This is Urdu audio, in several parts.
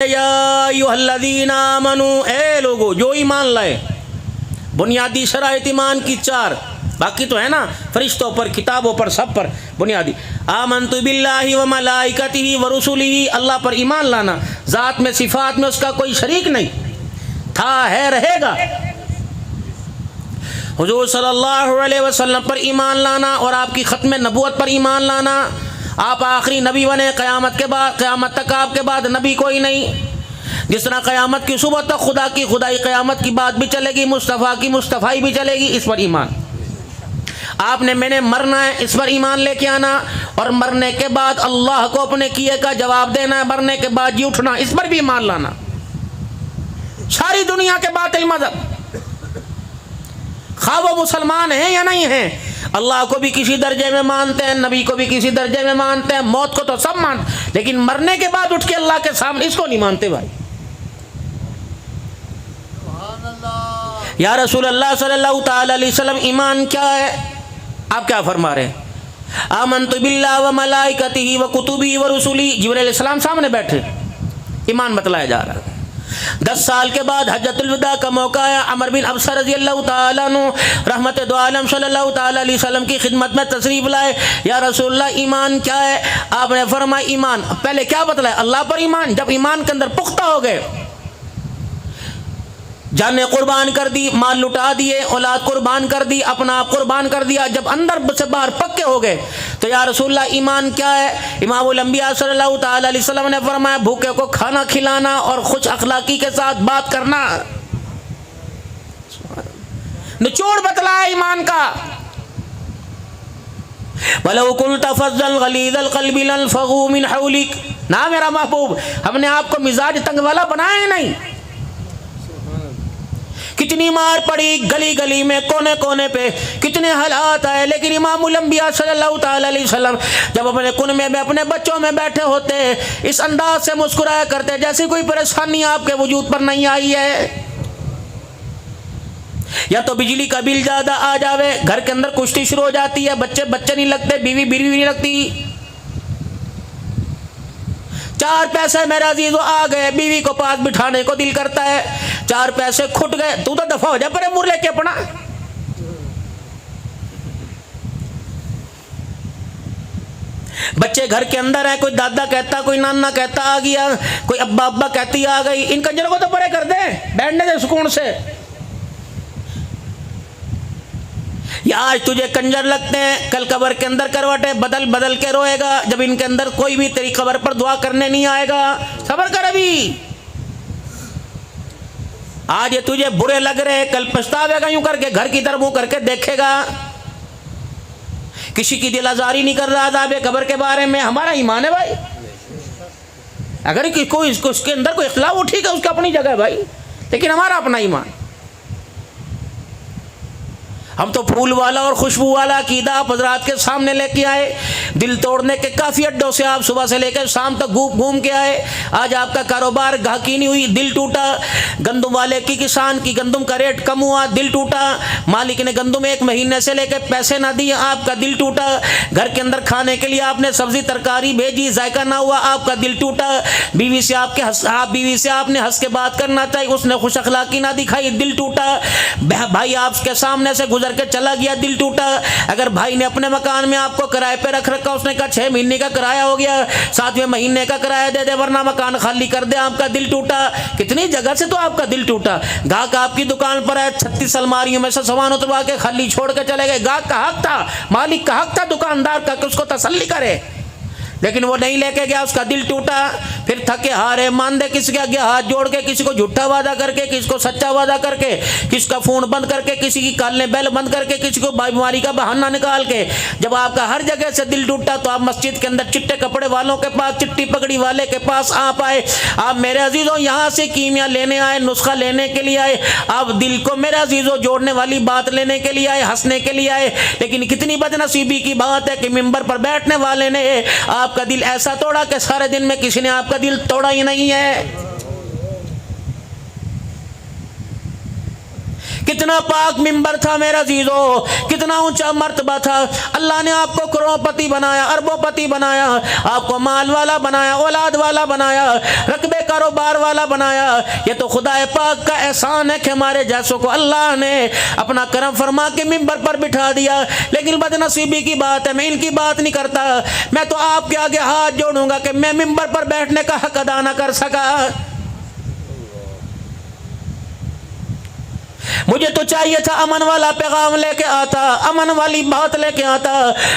یا ایھا الذین آمنوا، اے لوگو جو ایمان لائے. بنیادی شرائط ایمان کی چار، باقی تو ہے نا فرشتوں پر، کتابوں پر، سب پر بنیادی. آمنت باللہ و ملائکتہ و رسلہ، اللہ پر ایمان لانا، ذات میں صفات میں اس کا کوئی شریک نہیں تھا، ہے، رہے گا. حضور صلی اللہ علیہ وسلم پر ایمان لانا اور آپ کی ختم نبوت پر ایمان لانا. آپ آخری نبی بنے، قیامت کے بعد، قیامت تک آپ کے بعد نبی کوئی نہیں. جس طرح قیامت کی صبح تک خدا کی خدائی، قیامت کی بات بھی چلے گی، مصطفیٰ کی مصطفائی بھی چلے گی. اس پر ایمان. آپ نے میں نے مرنا ہے، اس پر ایمان لے کے آنا، اور مرنے کے بعد اللہ کو اپنے کیے کا جواب دینا ہے، مرنے کے بعد جی اٹھنا، اس پر بھی ایمان لانا. ساری دنیا کے باطل مذہب، خواہ وہ مسلمان ہیں یا نہیں ہیں، اللہ کو بھی کسی درجے میں مانتے ہیں، نبی کو بھی کسی درجے میں مانتے ہیں، موت کو تو سب مانتے، لیکن مرنے کے بعد اٹھ کے اللہ کے سامنے اس کو نہیں مانتے. بھائی یا رسول اللہ صلی اللہ تعالی علیہ وسلم ایمان کیا ہے؟ آپ کیا فرما رہے ہیں؟ آمنت باللہ و ملائکتہ و کتبہ و رسلہ. جبرائیل علیہ السلام سامنے بیٹھے، ایمان بتلایا جا رہا ہے. 10 سال کے بعد حجۃ الوداع کا موقع آیا. عمر بن ابسہ رضی اللہ تعالیٰ عنہ رحمت دو عالم صلی اللہ تعالیٰ علیہ وسلم کی خدمت میں تشریف لائے. یا رسول اللہ ایمان کیا ہے؟ آپ نے فرمایا ایمان، پہلے کیا بتلایا؟ اللہ پر ایمان. جب ایمان کے اندر پختہ ہو گئے، جانیں قربان کر دی، مال لٹا دیے، اولاد قربان کر دی، اپنا آپ قربان کر دیا، جب اندر سے باہر پکے ہو گئے تو یا رسول اللہ ایمان کیا ہے؟ امام الانبیاء صلی اللہ تعالی علیہ وسلم نے فرمایا بھوکے کو کھانا کھلانا اور خوش اخلاقی کے ساتھ بات کرنا. نچوڑ بتلایا ایمان کا. وَلَوْ كُنْتَ فَظًّا غَلِيظَ الْقَلْبِ لَانفَضُّوا مِنْ حَوْلِكَ. نہ میرا محبوب، ہم نے آپ کو مزاج تنگ والا بنایا نہیں. کتنی مار پڑی گلی گلی میں، کونے کونے پہ کتنے حالات آئے، لیکن امام الانبیاء صلی اللہ تعالی علیہ وسلم جب اپنے کنبے میں اپنے بچوں میں بیٹھے ہوتے، اس انداز سے مسکرایا کرتے جیسے کوئی پریشانی آپ کے وجود پر نہیں آئی ہے. یا تو بجلی کا بل زیادہ آ جاوے، گھر کے اندر کشتی شروع ہو جاتی ہے، بچے نہیں لگتے، بیوی نہیں لگتی. 4 پیسے میرا عزیزو آ گئے، بیوی کو پاس بٹھانے کو دل کرتا ہے. 4 پیسے کھٹ گئے، تو دفع ہو جا پرے مر لے کے اپنا. بچے گھر کے اندر ہیں، کوئی دادا کہتا، کوئی نانا کہتا آ گیا، کوئی ابا کہتی آ گئی. ان کنجروں کو تو پرے کر دیں، بیٹھنے دے سکون سے. یا آج تجھے کنجر لگتے ہیں، کل قبر کے اندر کروٹیں بدل کے روئے گا جب ان کے اندر کوئی بھی تیری قبر پر دعا کرنے نہیں آئے گا. صبر کر ابھی. آج یہ تجھے برے لگ رہے، کل پچھتاوے گا، یوں کر کے گھر کی طرف منہ کر کے دیکھے گا. کسی کی دل آزاری نہیں کر رہا عذاب قبر کے بارے میں. ہمارا ایمان ہے بھائی. اگر کوئی اس کے اندر کوئی اختلاف اٹھی گا، اس کا اپنی جگہ ہے بھائی، لیکن ہمارا اپنا ایمان. ہم تو پھول والا اور خوشبو والا عقیدہ آپ حضرات کے سامنے لے کے آئے. دل توڑنے کے کافی اڈوں سے آپ صبح سے لے کے شام تک گھوم کے آئے. آج آپ کا کاروبار گاہکی نہیں ہوئی، دل ٹوٹا. گندم والے کی، کسان کی گندم کا ریٹ کم ہوا، دل ٹوٹا. مالک نے گندم 1 مہینے سے لے کے پیسے نہ دیے، آپ کا دل ٹوٹا. گھر کے اندر کھانے کے لیے آپ نے سبزی ترکاری بھیجی، ذائقہ نہ ہوا، آپ کا دل ٹوٹا. بیوی سے آپ نے ہنس کے بات کرنا چاہیے، اس نے خوش اخلاقی نہ دکھائی، دل ٹوٹا. بھائی آپ کے سامنے سے گزر کے چلا گیا، دل ٹوٹا. اگر بھائی نے اپنے مکان میں آپ کو کرائے پہ رکھ رکھا، اس نے کہا 6 مہینے کا کرایہ ہو گیا، 7ویں مہینے کا کرایہ دے دے ورنہ مکان خالی کر دے، آپ کا دل ٹوٹا. کتنی جگہ سے تو آپ کا دل ٹوٹا. گاہک آپ کی دکان پر ہے، 36 الماریوں میں سے سامان اتروا کے خالی چھوڑ کے چلے گئے. گاہک کا حق تھا، مالک کا حق تھا، دکاندار کا کہ اس کو تسلی کرے، لیکن وہ نہیں لے کے گیا، اس کا دل ٹوٹا. پھر تھکے ہارے ماندے کسی کے آگے ہاتھ جوڑ کے، کسی کو جھوٹا وعدہ کر کے، کسی کو سچا وعدہ کر کے، کسی کا فون بند کر کے، کسی کی کالیں بیل بند کر کے، کسی کو بیماری کا بہانہ نکال کے. جب آپ کا ہر جگہ سے دل ٹوٹا تو آپ مسجد کے اندر چٹے کپڑے والوں کے پاس، چٹی پگڑی والے کے پاس آپ آئے. آپ میرے عزیزوں یہاں سے کیمیا لینے آئے، نسخہ لینے کے لیے آئے. آپ دل کو میرے عزیزوں جوڑنے والی بات لینے کے لیے آئے، ہنسنے کے لیے آئے. لیکن کتنی بدنصیبی کی بات ہے کہ منبر پر بیٹھنے والے نے آپ کا دل ایسا توڑا کہ سارے دن میں کسی نے آپ کا دل توڑا ہی نہیں ہے. کتنا پاک منبر تھا میرا عزیزو، کتنا اونچا مرتبہ تھا. اللہ نے آپ کو کروڑپتی بنایا، اربوں پتی بنایا، آپ کو مال والا بنایا، اولاد والا بنایا، رقبے کاروبار والا بنایا. یہ تو خدا پاک کا احسان ہے کہ ہمارے جیسوں کو اللہ نے اپنا کرم فرما کے منبر پر بٹھا دیا. لیکن بد نصیبی کی بات ہے، میں ان کی بات نہیں کرتا. میں تو آپ کے آگے ہاتھ جوڑوں گا کہ میں منبر پر بیٹھنے کا حق ادا نہ کر سکا. مجھے تو چاہیے تھا امن والا پیغام لے کے آتا، امن والی بات لے کے آتا.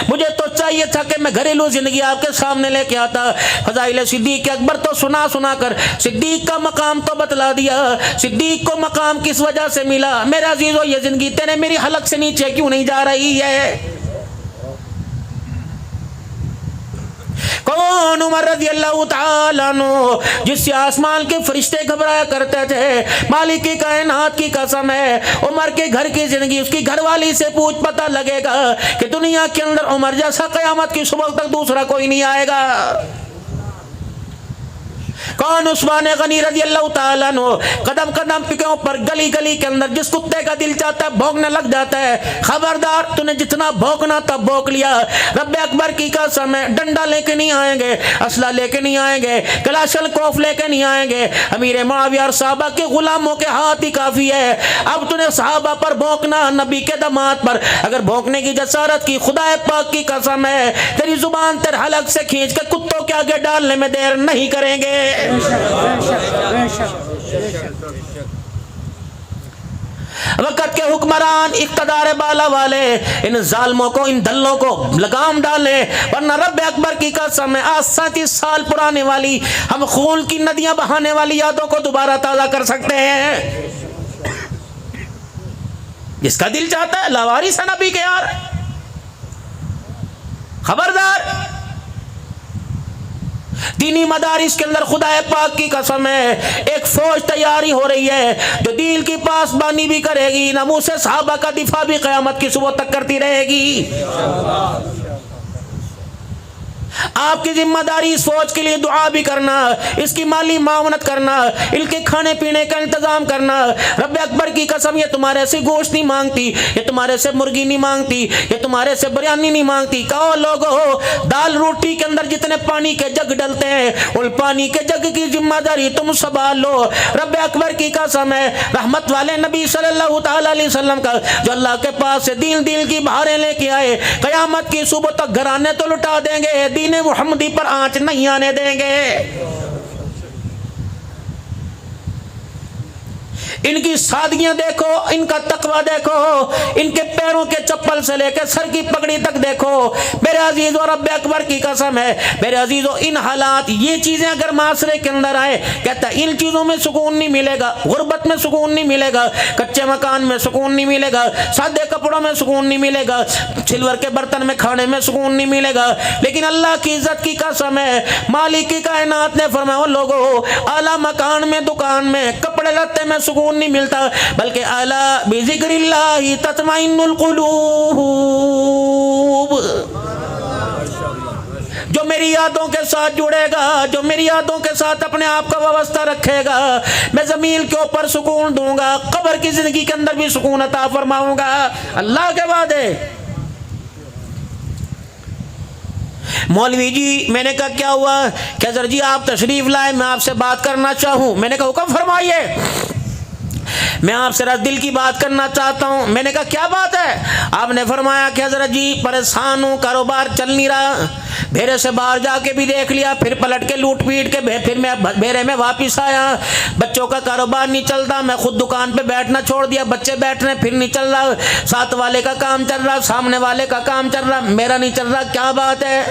مجھے تو چاہیے تھا کہ میں گھریلو زندگی آپ کے سامنے لے کے آتا. فضائل صدیق اکبر تو سنا سنا کر صدیق کا مقام تو بتلا دیا. صدیق کو مقام کس وجہ سے ملا؟ میرے عزیزو، یہ زندگی تیرے میری حلق سے نیچے کیوں نہیں جا رہی ہے؟ کون؟ عمر رضی اللہ تعالیٰ عنہ، جس سے آسمان کے فرشتے گھبرایا کرتے تھے. مالک کی کائنات کی قسم ہے، عمر کے گھر کی زندگی اس کی گھر والی سے پوچھ، پتہ لگے گا کہ دنیا کے اندر عمر جیسا قیامت کی صبح تک دوسرا کوئی نہیں آئے گا. کون؟ عثمان غنی رضی اللہ تعالیٰ عنہ، قدم قدم کے اوپر گلی گلی کے اندر جس کتے کا دل چاہتا ہے بھونکنے لگ جاتا ہے. خبردار، تو نے جتنا بھونکنا تھا بھونک لیا. رب اکبر کی قسم ہے، ڈنڈا لے کے نہیں آئیں گے، اسلحہ لے کے نہیں آئیں گے، کلاشن کوف لے کے نہیں آئیں گے. امیر معاویہ اور صحابہ کے غلاموں کے ہاتھ ہی کافی ہے. اب تو نے صحابہ پر بھونکنا، نبی کے دماد پر اگر بھونکنے کی جسارت کی، خدا پاک کی قسم ہے تیری زبان تیرے حلق سے کھینچ کے کتوں کے آگے ڈالنے میں دیر نہیں کریں گے. وقت کے حکمران، اقتدار بالا والے، ان ظالموں کو، ان دلوں کو لگام ڈالیں، ورنہ رب اکبر کی قسم ہے آج 37 سال پرانے والی ہم خون کی ندیاں بہانے والی یادوں کو دوبارہ تازہ کر سکتے ہیں. جس کا دل چاہتا ہے لاوارث ہے نبی کے یار. خبردار، دینی مدارس کے اندر خدا پاک کی قسم ہے ایک فوج تیاری ہو رہی ہے جو دین کی پاسبانی بھی کرے گی، ناموس صحابہ کا دفاع بھی قیامت کی صبح تک کرتی رہے گی. آپ کی ذمہ داری اس فوج کے لیے دعا بھی کرنا، اس کی مالی معاونت کرنا، ان کے کھانے پینے کا انتظام کرنا. رب اکبر کی قسم یہ تمہارے سے گوشت نہیں مانگتی، یہ تمہارے سے مرغی نہیں مانگتی، یہ تمہارے سے بریانی نہیں مانگتی. کہو لوگو، دال روٹی کے اندر جتنے پانی کے جگ ڈلتے ہیں ان پانی کے جگ کی ذمہ داری تم سنبھال لو. رب اکبر کی قسم ہے رحمت والے نبی صلی اللہ تعالیٰ علیہ وسلم کا جو اللہ کے پاس سے دین کی بہاریں لے کے آئے، قیامت کی صبح تک گھرانے تو لٹا دیں گے، دین محمدی پر آنچ نہیں آنے دیں گے. ان کی سادگیاں دیکھو، ان کا تقوی دیکھو، ان کے پیروں کے چپل سے لے کے سر کی پگڑی تک دیکھو. میرے عزیز و رب اکبر کی قسم ہے میرے عزیز و ان حالات، یہ چیزیں اگر معاشرے کے اندر آئے، کہتا ہے ان چیزوں میں سکون نہیں ملے گا، غربت میں سکون نہیں ملے گا، کچے مکان میں سکون نہیں ملے گا، سادے کپڑوں میں سکون نہیں ملے گا، سلور کے برتن میں کھانے میں سکون نہیں ملے گا. لیکن اللہ کی عزت کی قسم ہے مالک کی کائنات نے فرمایا لوگو، اعلیٰ مکان میں، دکان میں، کپڑے لتے میں سکون نہیں ملتا، بلکہ اعلیٰ بذکر اللہ تطمئن القلوب. جو میری یادوں کے ساتھ جڑے گا، جو میری یادوں کے ساتھ اپنے آپ کا وابستہ رکھے گا، میں زمین کے اوپر سکون دوں گا، قبر کی زندگی کے اندر بھی سکون عطا فرماؤں گا. اللہ کے وعدے. مولوی جی، میں نے کہا کیا ہوا؟ کہ حضرت جی آپ تشریف لائے، میں آپ سے بات کرنا چاہوں. میں نے کہا حکم فرمائیے، میں آپ سے دل کی بات کرنا چاہتا ہوں. میں نے کہا کیا بات ہے؟ آپ نے فرمایا کہ حضرت جی پریشان ہوں، کاروبار چل نہیں رہا، بھیرے سے باہر جا کے بھی دیکھ لیا، پھر پلٹ کے لوٹ پیٹ کے پھر میں بھیرے میں واپس آیا، بچوں کا کاروبار نہیں چلتا، میں خود دکان پہ بیٹھنا چھوڑ دیا، بچے بیٹھ رہے پھر نہیں چل رہا، ساتھ والے کا کام چل رہا، سامنے والے کا کام چل رہا، میرا نہیں چل رہا، کیا بات ہے؟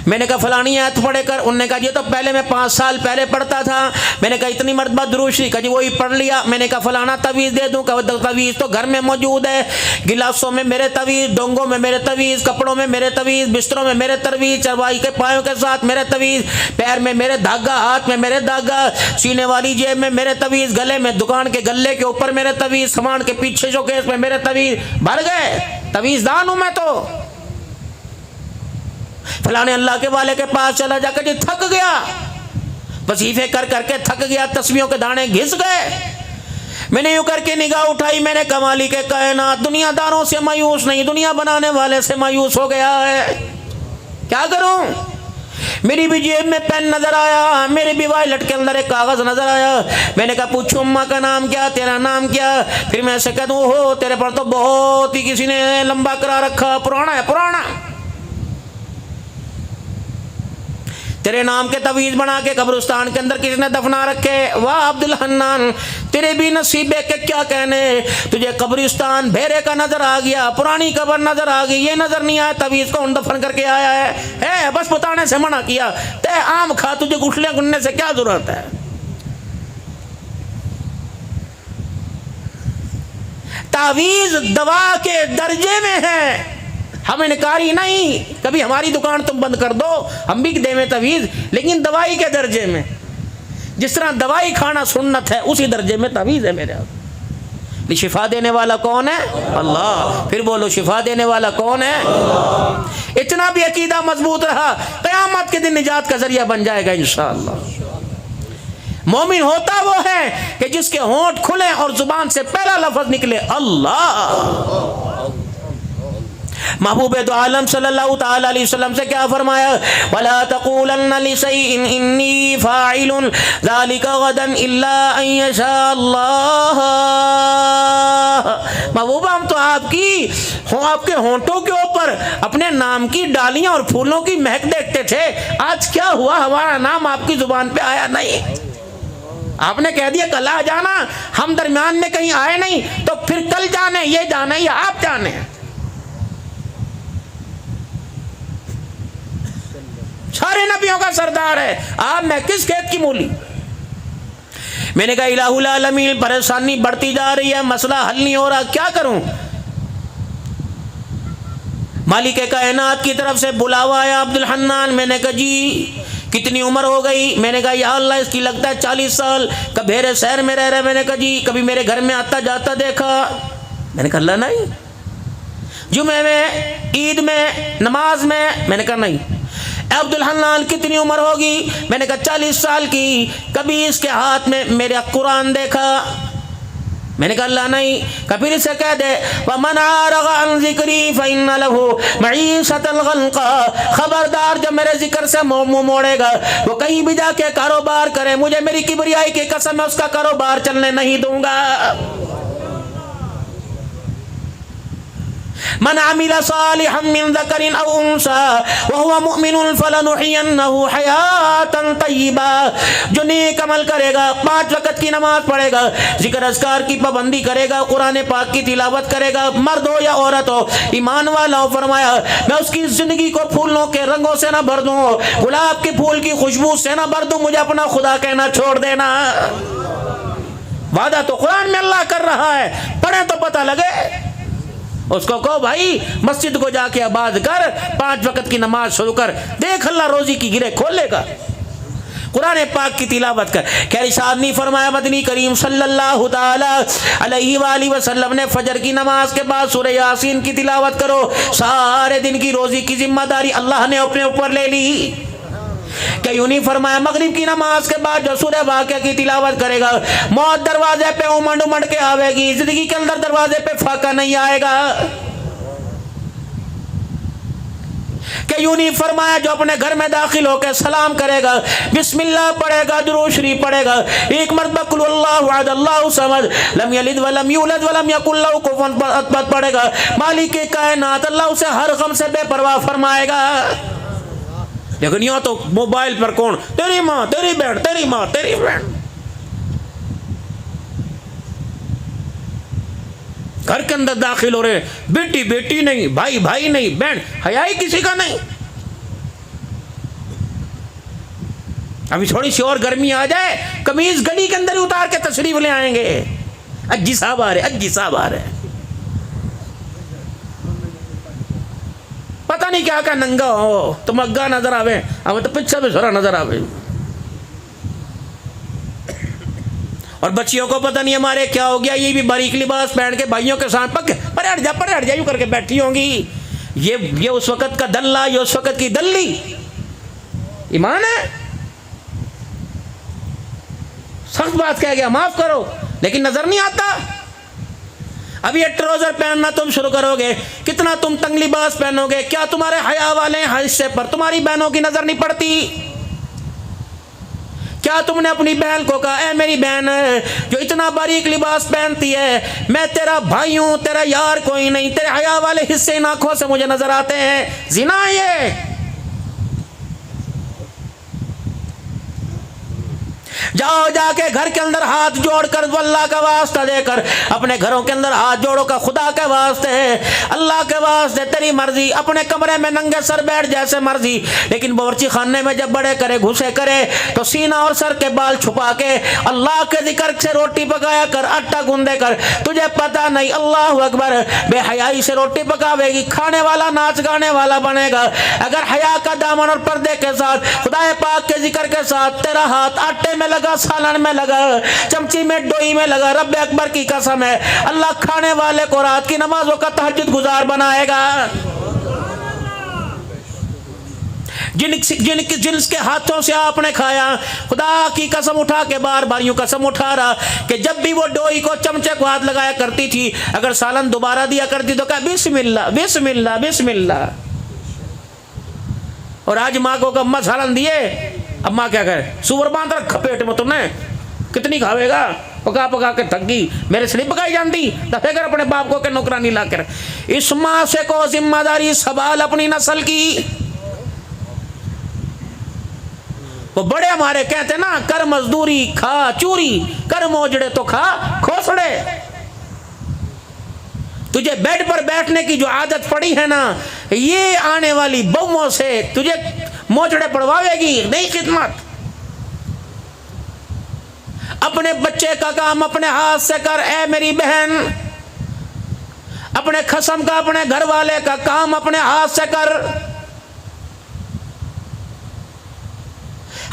میں نے کہا فلانی آیت پڑھے کر. انہوں نے کہا یہ تو پہلے میں 5 سال پہلے پڑھتا تھا. میں نے کہا اتنی مرتبہ درود شریف، کہا جی وہی پڑھ لیا. میں نے کہا فلانا تعویذ دے دوں؟ کہ تعویذ تو گھر میں موجود ہے، گلاسوں میں میرے تعویذ، ڈونگوں میں میرے تعویذ، کپڑوں میں میرے تعویذ، بستروں میں میرے تعویذ، چروائی کے پایوں کے ساتھ میرے تعویذ، پیر میں میرے دھاگا، ہاتھ میں میرے دھاگا، سینے والی جیب میں میرے تعویذ، گلے میں، دکان کے گلے کے اوپر میرے تعویذ، سامان کے پیچھے جو کیس میں میرے تعویذ. بھر گئے، تعویذ دان ہوں میں تو. فلانے اللہ کے والے کے پاس چلا جا کر جی تھک گیا، وظیفے کر کر کے تھک گیا، تسبیحوں کے دانے گھس گئے. میں نے یوں کر کے نگاہ اٹھائی, میں نے کہا مالک کائنات دنیا داروں سے مایوس نہیں, دنیا بنانے والے سے مایوس ہو گیا ہے, کیا کروں؟ میری بھی جیب میں پین نظر آیا, میرے بھی وائلٹ کے اندر ایک کاغذ نظر آیا. میں نے کہا پوچھو اماں کا نام کیا, تیرا نام کیا؟ پھر میں سے کہہ دوں ہو تیرے پر تو بہت ہی کسی نے لمبا کرا رکھا, پرانا ہے پرانا. تیرے نام کے تعویذ بنا کے قبرستان کے اندر کسی نے دفنا رکھے. واہ عبد الحنان تیرے بھی نصیبے کے کیا کہنے, تجھے قبرستان بھیرے کا نظر آ گیا, پرانی قبر نظر آ گئی, یہ نظر نہیں آیا تعویذ کون دفن کر کے آیا ہے بس بتانے سے منع کیا. تے آم کھا, تجھے گٹھلیاں گننے سے کیا ضرورت ہے؟ تعویذ دوا کے درجے میں ہے, ہم انکاری نہیں. کبھی ہماری دکان تم بند کر دو, ہم بھی دے میں تعویذ, لیکن دوائی کے درجے میں. جس طرح دوائی کھانا سنت ہے اسی درجے میں تعویذ ہے میرے آپ. شفا دینے والا کون ہے؟ اللہ. پھر بولو شفا دینے والا کون ہے؟ اتنا بھی عقیدہ مضبوط رہا, قیامت کے دن نجات کا ذریعہ بن جائے گا انشاءاللہ. مومن ہوتا وہ ہے کہ جس کے ہونٹ کھلے اور زبان سے پہلا لفظ نکلے اللہ. محبوب دو عالم صلی اللہ تعالی علیہ وسلم سے کیا فرمایا؟ وَلَا تَقُولَنَّ لِشَيْءٍ إِنِّي فَاعِلٌ ذَلِكَ غَدًا إِلَّا أَن يَشَاءَ اللَّهُ. محبوب ہم تو آپ کے ہونٹوں کے اوپر اپنے نام کی ڈالیاں اور پھولوں کی مہک دیکھتے تھے, آج کیا ہوا ہمارا نام آپ کی زبان پہ آیا نہیں. آپ نے کہہ دیا کل آ جانا, ہم درمیان میں کہیں آئے نہیں, تو پھر کل جانے, یہ جانے یا آپ جانے. سارے نبیوں کا سردار ہے, آپ میں کس کھیت کی مولی. میں نے کہا الہ العالمین پریشانی بڑھتی جا رہی ہے, مسئلہ حل نہیں ہو رہا, کیا کروں؟ مالک کائنات کی طرف سے بلاوا آیا عبد الحنان. میں نے کہا جی کتنی عمر ہو گئی؟ میں نے کہا یا اللہ اس کی لگتا ہے 40 سال. کب بھیرے شہر میں رہ رہے؟ میں نے کہا جی. کبھی میرے گھر میں آتا جاتا دیکھا؟ میں نے کہا اللہ نہیں. جمعے میں, عید میں, نماز میں؟ میں نے کہا نہیں. عبد الحنان کتنی عمر ہوگی؟ میں نے کہا 40 سال کی. کبھی اس کے ہاتھ میں میرا قرآن دیکھا؟ میں نے کہا اللہ نہیں. کبھی اسے کہہ دے وَمَنْ أَعْرَضَ عَنْ ذِكْرِي فَإِنَّ لَهُ مَعِيشَةً ضَنْكًا. خبردار جب میرے ذکر سے منہ موڑے گا, وہ کہیں بھی جا کے کاروبار کرے, مجھے میری کبریائی کی قسم میں اس کا کاروبار چلنے نہیں دوں گا. من عمل صالحا من ذکر او انثى وهو مؤمن فلنحيينه حیاتا طیبہ. جو نیک عمل کرے گا, 5 وقت کی نماز پڑھے گا, ذکر اذکار کی پابندی کرے گا, قرآن پاک کی تلاوت کرے گا, مرد ہو یا عورت ہو, ایمان والا ہو, فرمایا میں اس کی زندگی کو پھولوں کے رنگوں سے نہ بھر دوں, گلاب کے پھول کی خوشبو سے نہ بھر دوں, مجھے اپنا خدا کہنا چھوڑ دینا. وعدہ تو قرآن میں اللہ کر رہا ہے, پڑھیں تو پتہ لگے. اس کو کہو بھائی مسجد کو جا کے آباد کر, 5 وقت کی نماز شروع کر, دیکھ اللہ روزی کی گرے کھولے گا. قرآن پاک کی تلاوت کر. خیر ارشاد نہیں فرمایا مدنی کریم صلی اللہ تعالی علیہ وآلہ وسلم نے فجر کی نماز کے بعد سورہ یاسین کی تلاوت کرو, سارے دن کی روزی کی ذمہ داری اللہ نے اپنے اوپر لے لی. کہ یوں نہیں فرمایا مغرب کی نماز کے بعد جو سورہ واقعہ کی تلاوت کرے گا, موت دروازے پہ امنڈ امنڈ کے آوے گی, زندگی کے اندر دروازے پہ فاقہ نہیں آئے گا. کہ یوں نہیں فرمایا جو اپنے گھر میں داخل ہو کے سلام کرے گا, بسم اللہ پڑھے گا, درود شریف پڑھے گا, ایک مرتبہ قل اللہ احد اللہ صمد لم یلد ولم یولد ولم یکن لہ کفوا احد پڑھے گا, مالک کائنات اللہ اسے ہر غم سے بے پرواہ فرمائے گا. لیکن یوں تو موبائل پر کون, تیری ماں تیری بہن, تیری ماں تیری بہن. گھر کے اندر داخل ہو رہے, بیٹی بیٹی نہیں, بھائی بھائی نہیں, بہن حیا ہی کسی کا نہیں. ابھی تھوڑی سی اور گرمی آ جائے, قمیض گلی کے اندر اتار کے تشریف لے آئیں گے, اجی صاحب آ رہے, اجی صاحب آ رہے. پتہ نہیں کیا کا ننگا ہو, تم اگا نظر آوے, ہمیں تو پیچھے بھی سرا نظر آوے. اور بچیوں کو پتہ نہیں ہمارے کیا ہو گیا, یہ بھی باریک لباس پہن کے بھائیوں کے ساتھ پرے ہٹ جا یوں کر کے بیٹھی ہوں گی. یہ اس وقت کا دلہ, یہ اس وقت کی دلی. ایمان ہے, سخت بات کہہ گیا معاف کرو, لیکن نظر نہیں آتا. اب یہ ٹروزر پہننا تم شروع کرو گے, کتنا تم تنگ لباس پہنو گے, کیا تمہارے حیا والے حصے پر تمہاری بہنوں کی نظر نہیں پڑتی؟ کیا تم نے اپنی بہن کو کہا اے میری بہن جو اتنا باریک لباس پہنتی ہے, میں تیرا بھائی ہوں, تیرا یار کوئی نہیں, تیرے حیا والے حصے ان آنکھوں سے مجھے نظر آتے ہیں, زنا یہ. جاؤ جا کے گھر کے اندر ہاتھ جوڑ کر اللہ کا واسطہ دے کر اپنے گھروں کے اندر ہاتھ جوڑو کا خدا کے واسطے, اللہ کے واسطے, تیری مرضی, اپنے کمرے میں ننگے سر بیٹھ جیسے مرضی, لیکن باورچی خانے میں جب بڑے کرے گھسے کرے تو سینہ اور سر کے بال چھپا کے اللہ کے ذکر سے روٹی پکایا کر, آٹا گوندے کر. تجھے پتا نہیں اللہ اکبر بے حیائی سے روٹی پکاوے گی, کھانے والا ناچ گانے والا بنے گا. اگر حیا کا دامن اور پردے کے ساتھ خدا پاک کے ذکر کے ساتھ تیرا ہاتھ آٹے میں لگا, سالن میں لگا, چمچی میں ڈوئی میں لگا, رب اکبر کی قسم ہے اللہ کھانے والے کو رات کی نمازوں کا تہجد گزار بنائے گا. جن کے ہاتھوں سے آپ نے کھایا, خدا کی قسم اٹھا کے بار بار یوں قسم اٹھا رہا کہ جب بھی وہ ڈوئی کو چمچے کو ہاتھ لگایا کرتی تھی, اگر سالن دوبارہ دیا کرتی تو کہا بسم اللہ بسم اللہ بسم اللہ. اور آج ماں کو اماں سالن دیے, اب ماں کیا کرے, سور باندھ رکھا پیٹ میں تم نے, کتنی کھاوے گا, پکا پکا کے تھک گئی, میرے سے نہیں پکائی جانتی, دفے کر اپنے باپ کو کہ نوکرانی لا کر. اس ماں سے کو ذمہ داری سوال اپنی نسل کی. وہ بڑے ہمارے کہتے نا, کر مزدوری کھا چوری, کر موجڑے تو کھا کھوسڑے. تجھے بیڈ پر بیٹھنے کی جو عادت پڑی ہے نا, یہ آنے والی بہووں سے تجھے موجڑے پڑواوے گی نہیں خدمت. اپنے بچے کا کام اپنے ہاتھ سے کر اے میری بہن, اپنے خصم کا, اپنے گھر والے کا کام اپنے ہاتھ سے کر.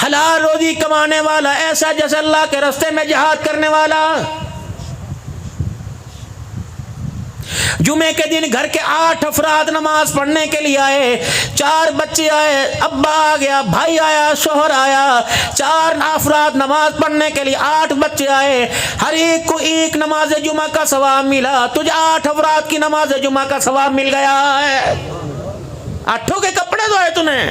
حلال روزی کمانے والا ایسا جیسے اللہ کے راستے میں جہاد کرنے والا. جمعے کے دن گھر کے 8 افراد نماز پڑھنے کے لیے آئے, 4 بچے آئے, ابا آ گیا, بھائی آیا, شوہر آیا, 4 افراد نماز پڑھنے کے لیے 8 بچے آئے, ہر ایک کو ایک نماز جمعہ کا ثواب ملا. تجھے 8 افراد کی نماز جمعہ کا ثواب مل گیا ہے. 8 کے کپڑے دھوئے تو نے,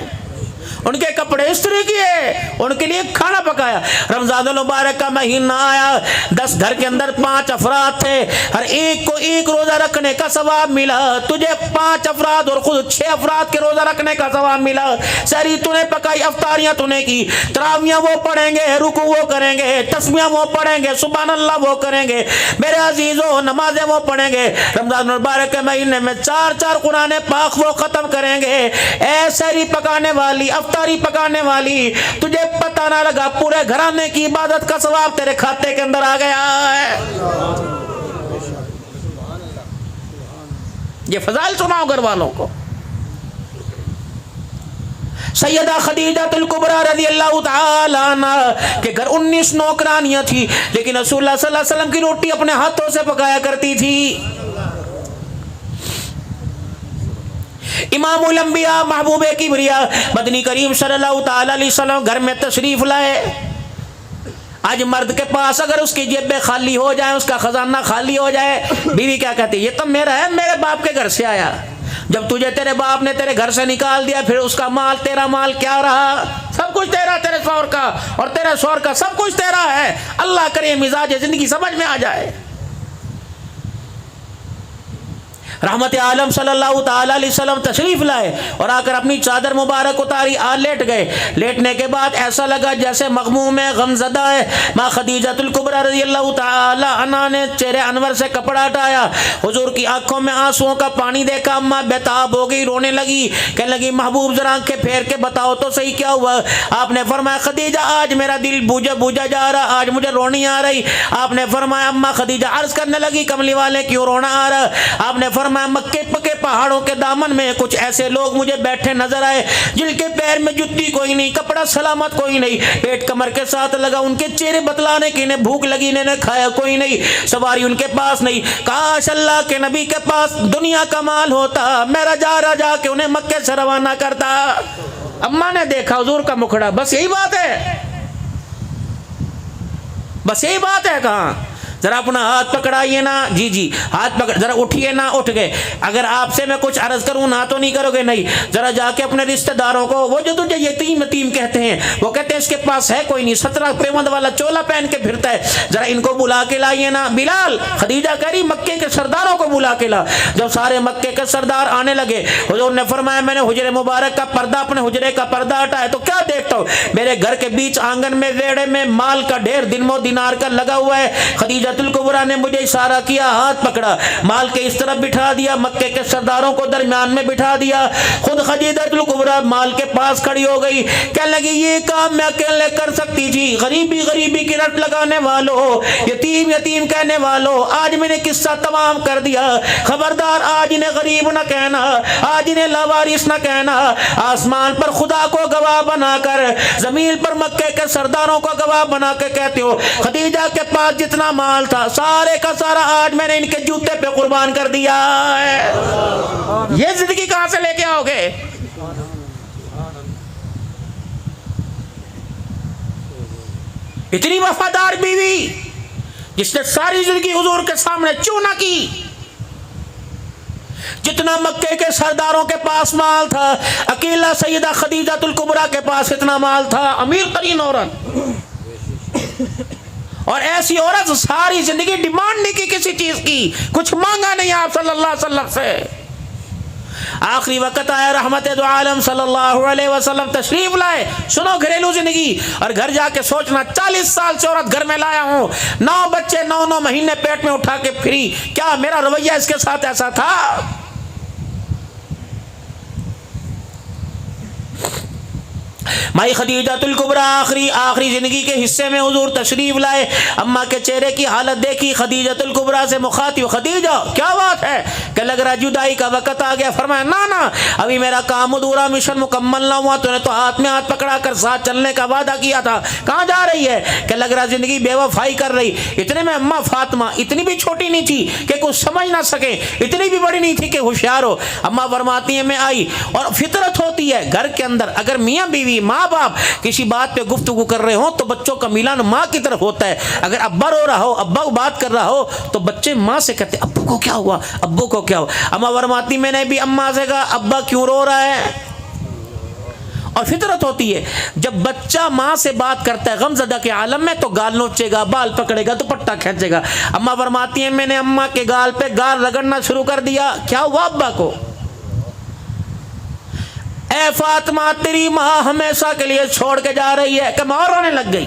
ان کے کپڑے استری کیے, ان کے لیے کھانا پکایا. رمضان المبارک کا مہینہ آیا, 10 گھر کے اندر 5 افراد تھے, ہر ایک کو ایک روزہ رکھنے کا ثواب ملا. تجھے 5 افراد اور خود 6 افراد کے روزہ رکھنے کا ثواب ملا. سحری تو نے پکائی, افطاریاں تو نے کی, تراویاں وہ پڑھیں گے, رکوع وہ کریں گے, تسبیحاں وہ پڑھیں گے, سبحان اللہ وہ کریں گے. میرے عزیزوں نمازیں وہ پڑھیں گے. رمضان المبارک کے مہینے میں 4 قرآن پاک وہ ختم کریں گے. اے سحری پکانے والی, افطاری پکانے والی, تجھے پتہ نہ لگا پورے گھرانے کی عبادت کا ثواب تیرے کھاتے کے اندر آ گیا ہے. یہ فضائل سناؤ گھر والوں کو. سیدہ خدیجہ الکبریٰ رضی اللہ تعالی عنہ کے گھر 19 نوکرانیاں تھی, لیکن رسول اللہ صلی اللہ علیہ وسلم کی روٹی اپنے ہاتھوں سے پکایا کرتی تھی. امام الانبیاء محبوب کبریا مدنی کریم صلی اللہ تعالی علیہ وسلم گھر میں تشریف لائے. آج مرد کے پاس اگر اس کی جیبیں خالی ہو جائیں, اس کا خزانہ خالی ہو جائے, بیوی کیا کہتی ہے, یہ تو میرا ہے, میرے باپ کے گھر سے آیا. جب تجھے تیرے باپ نے تیرے گھر سے نکال دیا, پھر اس کا مال تیرا مال کیا رہا؟ سب کچھ تیرا, تیرے شوہر کا اور تیرے شوہر کا سب کچھ تیرا ہے. اللہ کرے مزاج زندگی سمجھ میں آ جائے. رحمت عالم صلی اللہ تعالی علیہ وسلم تشریف لائے اور آ کر اپنی چادر مبارک اتاری, لیٹ گئے. لیٹنے کے بعد ایسا لگا جیسے مغموم ہے, غمزدہ ہے. ماں خدیجہ الکبریٰ رضی اللہ تعالی عنہا نے چہرے انور سے کپڑا ہٹایا, حضور کی آنکھوں میں آنسوؤں کا پانی دیکھا. اماں بیتاب ہو گئی, رونے لگی, کہنے لگی محبوب ذرا آنکھیں پھیر کے بتاؤ تو صحیح کیا ہوا. آپ نے فرمایا خدیجہ آج میرا دل بوجھا جا رہا, آج مجھے رونی آ رہی. آپ نے فرمایا اماں خدیجہ عرض کرنے لگی کملی والے کیوں رونا آ رہا؟ آپ نے فرمایا مکے پکے پہاڑوں کے دامن میں کچھ ایسے لوگ مجھے بیٹھے نظر آئے جن کے پیر میں جوتی کوئی نہیں, کپڑا سلامت کوئی نہیں, پیٹ کمر کے ساتھ لگا. ان کے چہرے بتلانے کی انہیں بھوک لگی, انہیں کھایا کوئی نہیں, سواری ان کے پاس نہیں. کاش اللہ کے نبی کے پاس دنیا کا مال ہوتا, میرا جا کے انہیں مکے سے روانہ کرتا. اماں نے دیکھا حضور کا مکھڑا, بس یہی بات ہے, بس یہی بات ہے. کہاں ذرا اپنا ہاتھ پکڑائیے نا، جی جی ہاتھ پکڑ، ذرا اٹھیے نا، اٹھ گئے. اگر آپ سے میں کچھ عرض کروں نہ تو نہیں کرو گے، نہیں. ذرا جا کے اپنے رشتہ داروں کو، وہ جو تجھے یتیم یتیم کہتے ہیں، وہ کہتے ہیں اس کے پاس ہے کوئی نہیں، 17 پیوند والا چولا پہن کے پھرتا ہے، ذرا ان کو بلا کے لائیے نا. بلال، خدیجہ کہہ رہی مکے کے سرداروں کو بلا کے لا. جب سارے مکے کے سردار آنے لگے، حضور نے فرمایا میں نے حجرے مبارک کا پردہ، اپنے حجرے کا پردہ ہٹایا تو کیا دیکھتا ہوں؟ میرے گھر کے بیچ آنگن میں ویڑے میں مال کا ڈھیر دینار دینار کا لگا ہوا ہے. خدیجۃ الکبریٰ نے مجھے اشارہ کیا، ہاتھ پکڑا، مال کے اس طرف بٹھا دیا، مکے کے سرداروں کو درمیان میں بٹھا دیا. خود خدیجۃ الکبریٰ مال کے پاس کھڑی ہو گئی، کہنے لگی یہ کام میں اکیلے کر سکتی تھی. غریبی غریبی کی رٹ لگانے والوں، یتیم یتیم کہنے والوں، آج میں نے قصہ تمام کر دیا. خبردار آج انہیں غریب نہ کہنا، آج انہیں لاوارث نہ کہنا. آسمان پر خدا کو گواہ بنا کر، زمین پر مکے کے سرداروں کو گواہ بنا کے کہتے ہو خدیجہ کے پاس جتنا مال تھا سارے کا سارا آج میں نے ان کے جوتے پہ قربان کر دیا ہے. یہ زندگی کہاں سے لے کے آؤ گے؟ اتنی وفادار بیوی جس نے ساری زندگی حضور کے سامنے چونا کی. جتنا مکے کے سرداروں کے پاس مال تھا، اکیلا سیدہ خدیجۃ الکبریٰ کے پاس اتنا مال تھا. امیر ترین عورت، اور ایسی عورت ساری زندگی ڈیمانڈ نہیں کی کسی چیز کی، کچھ مانگا نہیں آپ صلی اللہ علیہ وسلم سے. آخری وقت آیا، رحمت دو عالم صلی اللہ علیہ وسلم تشریف لائے. سنو گھریلو زندگی، اور گھر جا کے سوچنا 40 سال سے عورت گھر میں لایا ہوں، 9 بچے 9 مہینے پیٹ میں اٹھا کے پھری، کیا میرا رویہ اس کے ساتھ ایسا تھا؟ مائی خدیجۃ الکبریٰ آخری زندگی کے حصے میں حضور تشریف لائے. اماں کے چہرے کی حالت دیکھی، خدیجۃ الکبریٰ سے مخاطب، خدیجہ کیا بات ہے؟ کہ لگ رہا جدائی کا وقت آ گیا. فرمایا نا ابھی میرا کام ادھورا، مشن مکمل نہ ہوا. تو نے تو ہاتھ میں ہاتھ پکڑا کر ساتھ چلنے کا وعدہ کیا تھا، کہاں جا رہی ہے؟ کہ لگ رہا زندگی بے وفائی کر رہی. اتنے میں اماں فاطمہ اتنی بھی چھوٹی نہیں تھی کہ کچھ سمجھ نہ سکے، اتنی بھی بڑی نہیں تھی کہ ہوشیار ہو. اماں فرماتی ہیں میں آئی، اور فطرت ہوتی ہے گھر کے اندر، اگر میاں بیوی ماں باپ کسی بات پہ گفتگو کر رہے ہوں تو بچوں کا میلان ماں کی طرف ہوتا ہے. اگر ابا رو رہا ہو، ابا بات کر رہا ہو، تو بچے ماں سے کہتے ہیں ابو کو کیا ہوا، ابو کو کیا ہوا. اماں فرماتی میں نے بھی اماں سے کہا ابا کیوں رو رہا ہے؟ اور فطرت ہوتی ہے جب بچہ ماں سے بات کرتا ہے غم زدہ کے عالم میں، تو گال نوچے گا، بال پکڑے گا، دوپٹہ کھینچے گا. اماں فرماتی ہیں میں نے اماں کے گال پہ گال رگڑنا شروع کر دیا. کیا ہوا ابا کو؟ اے فاطمہ تیری ماں ہمیشہ کے لیے چھوڑ کے جا رہی ہے. کہ ماں رونے لگ گئی.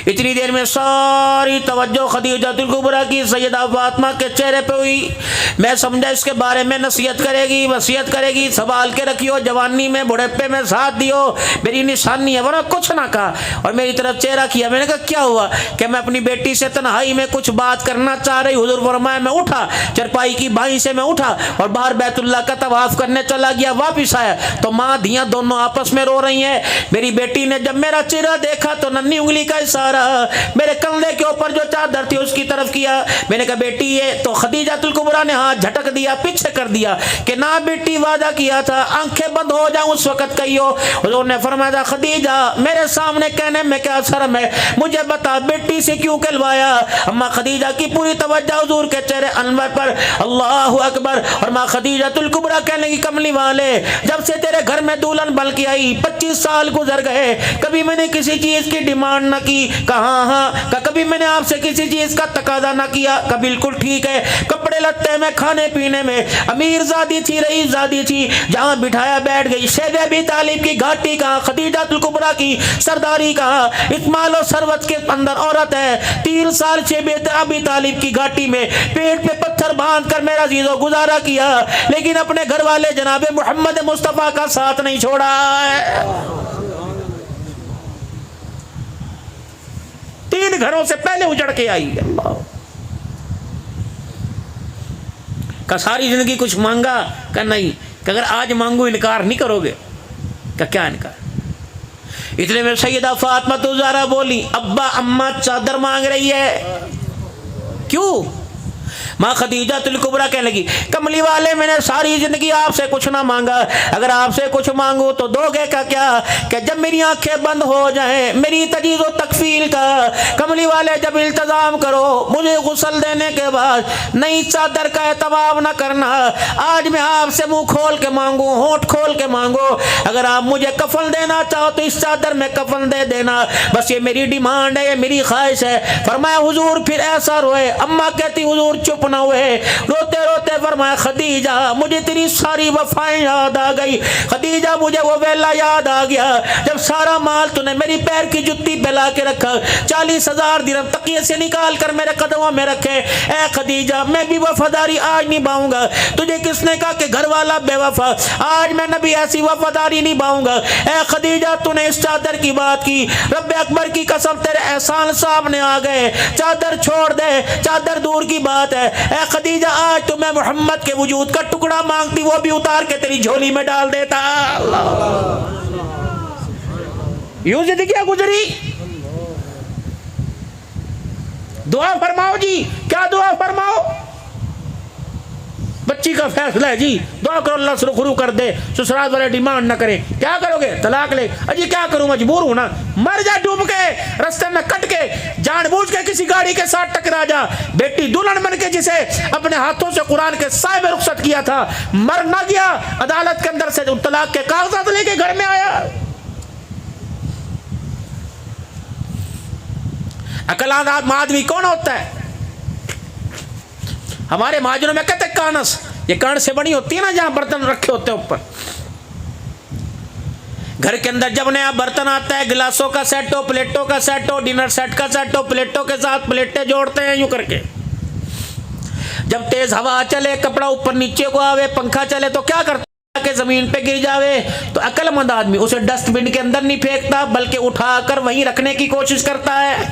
اتنی دیر میں ساری توجہ خدیجۃ الکبریٰ کی سیدہ فاطمہ کے چہرے پہ ہوئی. میں سمجھا اس کے بارے میں نصیحت کرے گی، وصیت کرے گی. سنبھال کے رکھیو، جوانی میں بڑھاپے میں ساتھ دیو، میری نشانی ہے. ورنہ کچھ نہ کہا اور میری طرف چہرہ کیا. میں نے کہا کیا ہوا؟ کہ میں اپنی بیٹی سے تنہائی میں کچھ بات کرنا چاہ رہی. حضور فرمایا میں اٹھا، چرپائی کی بائیں سے میں اٹھا اور باہر بیت اللہ کا طواف کرنے چلا گیا. واپس آیا تو ماں دھیاں دونوں آپس میں رو رہی ہیں. میری بیٹی نے جب میرا چہرہ دیکھا تو ننھی انگلی کا اشارہ میرے کندھے کے اوپر جو چادر تھی اس کی طرف کیا. میں نے کہا بیٹی یہ تو خدیجۃ الکبریٰ نے ہاتھ جھٹک دیا، پیچھے کر دیا کہ نہ بیٹی وعدہ کیا تھا آنکھیں بند ہو جاؤں اس وقت کہیو. حضور نے فرمایا خدیجہ میرے سامنے کہنے میں کیا شرم ہے، مجھے بتا بیٹی سے کیوں کہلوایا؟ اما خدیجہ کی پوری توجہ حضور کے چہرے انور پر. اللہ اکبر. اور ماں خدیجۃ الکبریٰ کہنے کی کملی والے جب سے تیرے گھر میں دلہن بن کے آئی 25 سال گزر گئے، کبھی میں نے کسی چیز کی ڈیمانڈ نہ کی. کہاں کبھی میں نے آپ سے کسی چیز کا تقاضا نہ کیا. کہ بالکل ٹھیک ہے، کپڑے لتے میں، کھانے پینے میں امیر زادی تھی، رئیس زادی تھی، جہاں بٹھایا بیٹھ گئی. شیب ابی طالب کی گھاٹی کہاں، خدیجۃ الکبریٰ کی سرداری کہاں، اتمال و ثروت کے اندر عورت ہے. 3 سال شیب ابی طالب کی گھاٹی میں پیٹ پہ پتھر باندھ کر میرا عزیزو گزارا کیا، لیکن اپنے گھر والے جناب محمد مصطفیٰ کا ساتھ نہیں چھوڑا ہے. 3 گھروں سے پہلے اجڑ کے آئی ہے. کہ ساری زندگی کچھ مانگا؟ کہ نہیں. کہ اگر آج مانگو انکار نہیں کرو گے؟ کہ کیا انکار؟ اتنے میں سیدہ فاطمہ الزہرا بولی ابا اماں چادر مانگ رہی ہے. کیوں؟ ماں خدیجہ الکبریٰ کہنے لگی کملی والے میں نے ساری زندگی آپ سے کچھ نہ مانگا, اگر آپ سے کچھ مانگوں تو دو گے کا کیا, کہ جب میری آنکھیں بند ہو جائیں میری تجویز و تکفیل کا, کملی والے جب التزام کرو مجھے غسل دینے کے بعد نئی چادر کا اہتمام نہ کرنا, آج میں آپ سے منہ کھول کے مانگوں ہونٹ کھول کے مانگو, اگر آپ مجھے کفن دینا چاہو تو اس چادر میں کفن دے دینا, بس یہ میری ڈیمانڈ ہے, یہ میری خواہش ہے. فرمایا حضور پھر ایسا روئے, اماں کہتی حضور چپ نہ ہوئے, روتے روتے فرمایا خدیجہ مجھے تیری ساری وفائیں یاد آ گئی, خدیجہ مجھے وہ ویلا یاد آ گیا جب سارا مال تو نے میری پیر کی جتی پہ لا کے رکھا, 40,000 درہم تقیے سے نکال کر میرے قدموں میں رکھے, اے خدیجہ میں بھی وفاداری آج نبھاؤں گا, تجھے کس نے کہا کہ گھر والا بے وفا, آج میں نبی ایسی وفاداری نبھاؤں گا. اے خدیجہ تو نے اس چادر کی بات کی, رب اکبر کی قسم تیرے احسان سامنے آ گئے, چادر چھوڑ دے, چادر دور کی بات ہے. اے خدیجہ آج تو میں محمد کے وجود کا ٹکڑا مانگتی وہ بھی اتار کے تیری جھولی میں ڈال دیتا. یوں زندگی گزری. دعا فرماؤ جی, کیا دعا فرماؤ؟ بچی کا فیصلہ ہے جی, دعا کرو اللہ سرخرو کر دے, سسرال والے ڈیمانڈ نہ کریں, کیا کرو گے طلاق لے, اجی کیا کروں مجبور ہوں نا, مر جا ڈوب کے رستے میں کٹ کے, جان بوجھ کے کسی گاڑی کے ساتھ ٹکرا جا, بیٹی دلہن بن کے جسے اپنے ہاتھوں سے قرآن کے سائے میں رخصت کیا تھا مر نہ گیا, عدالت کے اندر سے طلاق کے کاغذات لے کے گھر میں آیا. عقلمند آدمی کون ہوتا ہے؟ ہمارے مہاجروں میں کہتے کانس, یہ کان سے بنی ہوتی ہے نا جہاں برتن رکھے ہوتے ہیں اوپر. گھر کے اندر جب نیا برتن آتا ہے, گلاسوں کا سیٹ ہو, پلیٹوں کا سیٹ ہو, ڈنر سیٹ کا سیٹ ہو, پلیٹوں کے ساتھ پلیٹیں جوڑتے ہیں یوں کر کے. جب تیز ہوا چلے, کپڑا اوپر نیچے کو آوے, پنکھا چلے تو کیا کرتا کہ زمین پہ گر جاوے, تو عقل مند آدمی اسے ڈسٹ بن کے اندر نہیں پھینکتا بلکہ اٹھا کر وہیں رکھنے کی کوشش کرتا ہے.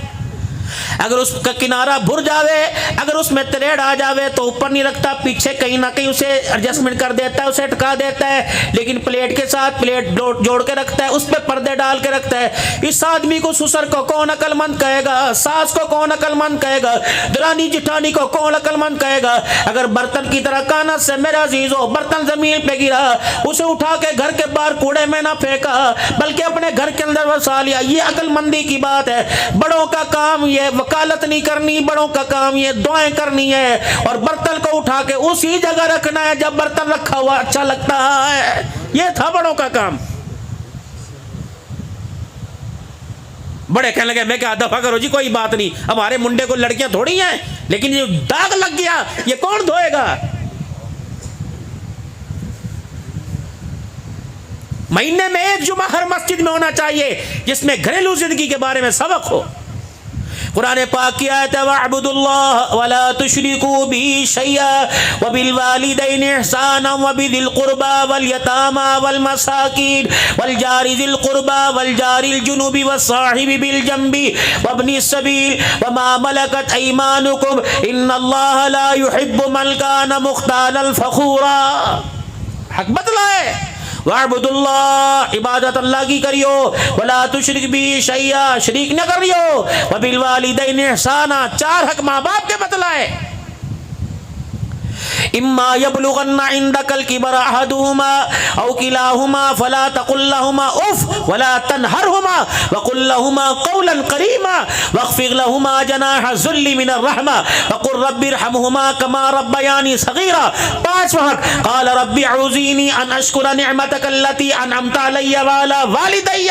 اگر اس کا کنارہ بھر جاوے, اگر اس میں تریڑ آ جاوے تو اوپر نہیں رکھتا, پیچھے کہیں نہ کہیں اسے ایڈجسٹمنٹ کر دیتا ہے, اسے اٹکا دیتا ہے, لیکن پلیٹ کے ساتھ پلیٹ جوڑ کے رکھتا ہے, اس پہ پردے ڈال کے رکھتا ہے. اس آدمی کو سسر کو کون عقل مند کہے گا, ساس کو کون عقل مند کہے گا, درانی جٹھانی کو کون عقل مند کہے گا. اگر برتن کی طرح کانت سے میرا عزیز ہو, برتن زمین پہ گرا, اسے اٹھا کے گھر کے باہر کوڑے میں نہ پھینکا بلکہ اپنے گھر کے اندر وسا لیا, یہ عقل مندی کی بات ہے. بڑوں کا کام یہ وکالت نہیں کرنی, بڑوں کا کام یہ دعائیں کرنی ہے, اور برتن کو اٹھا کے اسی جگہ رکھنا ہے جب برتن رکھا ہوا اچھا لگتا ہے. یہ تھا بڑوں کا کام. بڑے کہنے لگے میں کیا دفعہ کرو جی, کوئی بات نہیں, ہمارے منڈے کو لڑکیاں تھوڑی ہیں, لیکن یہ داغ لگ گیا یہ کون دھوئے گا. مہینے میں ایک جمعہ ہر مسجد میں ہونا چاہیے جس میں گھریلو زندگی کے بارے میں سبق ہو. قرآن پاک کی آیت ہے وَاعْبُدُوا اللَّهَ وَلَا تُشْرِكُوا بِهِ شَيْئًا وَبِالْوَالِدَيْنِ إِحْسَانًا وَبِذِي الْقُرْبَى وَالْيَتَامَى وَالْمَسَاكِينِ وَالْجَارِ ذِي الْقُرْبَى وَالْجَارِ الْجُنُبِ وَالصَّاحِبِ بِالْجَنبِ وَابْنِ السَّبِيلِ وَمَا مَلَكَتْ أَيْمَانُكُمْ إِنَّ اللَّهَ لَا يُحِبُّ مَنْ كَانَ مُخْتَالًا فَخُورًا. حق بتلائے, وَاعْبُدُوا اللَّهَ, عبادت اللہ کی کریو, وَلَا تُشْرِكْ بِهِ شَيْئًا, شریک نہ کریو, وَبِالْوَالِدَيْنِ إِحْسَانًا, 4 حق ماں باپ کے بتلائے. إما يبلغن عندك الكبر أحدهما أو كلاهما فلا تقل لهما أف ولا تنهرهما وقل لهما قولا كريما واخفض لهما جناح الذل من الرحمة وقل رب ارحمهما كما ربياني صغيرا. 5 وقت قال رب أعوذني أن أشكر نعمتك التي أنعمت علي وعلى والدي.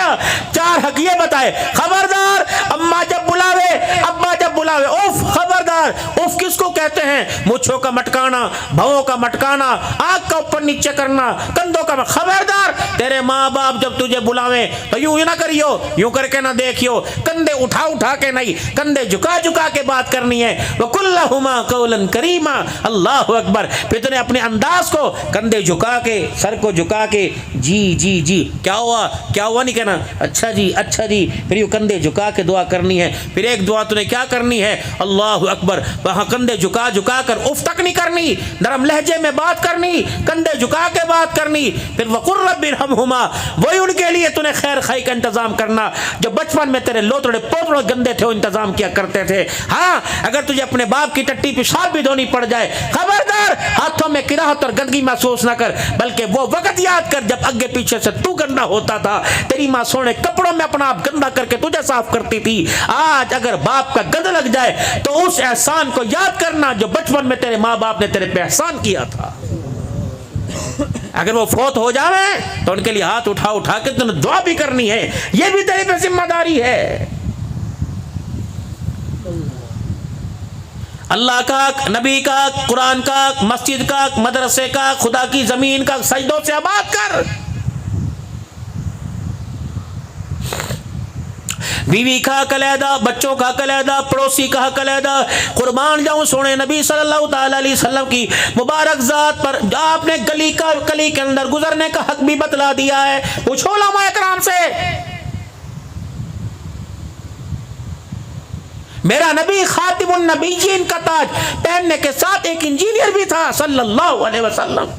4 حق یہ بتائے. خبردار, اما جب بلاوے, ابا جب بلاوے, اف خبردار. اف کس کو کہتے ہیں؟ مچھوں کا مٹکانا, بھووں کا مٹکانا, آنکھ کا اوپر نیچے کرنا, کندھوں کا. خبردار, تیرے ماں باپ جب تجھے بلاویں تو یوں نہ کریو, یوں کر کے نہ دیکھیو, کندھے اٹھا اٹھا کے نہیں, کندھے جھکا جھکا کے بات کرنی ہے. وَقُلْ لَهُمَا قَوْلًا كَرِيمًا. اللہ اکبر. پھر تو نے اپنے انداز کو کندھے جھکا کے, سر کو جھکا کے, جی جی جی کیا ہوا کیا ہوا نہیں کہنا, اچھا جی اچھا جی, پھر یوں کندھے جھکا کے دعا کرنی ہے. پھر ایک دعا تو نے کیا کرنی ہے, اللہ اکبر, وہاں کندھے جھکا جھکا جھکا کر اف تک نہیں کرنی, نرم لہجے میں بات کرنی, کندھے جھکا کے بات کرنی. پھر وقر رب ارحمہما, وہی ان کے لیے تو نے خیر خائی کا انتظام کرنا جو بچپن میں تیرے لوتڑے پوتڑے گندے تھے وہ انتظام کیا کرتے تھے. ہاں اگر تجھے اپنے باپ کی ٹٹی پیشاب بھی دھونی پڑ جائے, خبردار ہاتھوں میں کراہت اور گندگی محسوس نہ کر, بلکہ وہ وقت یاد کر جب اگے پیچھے سے تو گندا ہوتا تھا, تیری ماں سونے کپڑوں میں اپنا آپ گندا کر کے تجھے صاف کرتی تھی. آج اگر باپ کا گند لگ جائے تو اس احسان کو یاد کرنا جو بچپن میں تیرے ماں باپ نے تیرے پہ احسان کیا تھا. اگر وہ فوت ہو جائے تو ان کے لیے ہاتھ اٹھا اٹھا کے تمہیں دعا بھی کرنی ہے, یہ بھی تیرے پہ ذمہ داری ہے. اللہ کا, نبی کا, قرآن کا, مسجد کا, مدرسے کا, خدا کی زمین کا سجدوں سے آباد کر. بیوی کا حق علیحدہ, بچوں کا حق علیحدہ, پڑوسی کا حق علیحدہ. قربان جاؤں سونے نبی صلی اللہ تعالی علیہ وسلم کی مبارک ذات پر آپ نے گلی کے اندر گزرنے کا حق بھی بتلا دیا ہے. پوچھو علماء اکرام سے, میرا نبی خاتم النبیین کا تاج پہننے کے ساتھ ایک انجینئر بھی تھا صلی اللہ علیہ وسلم.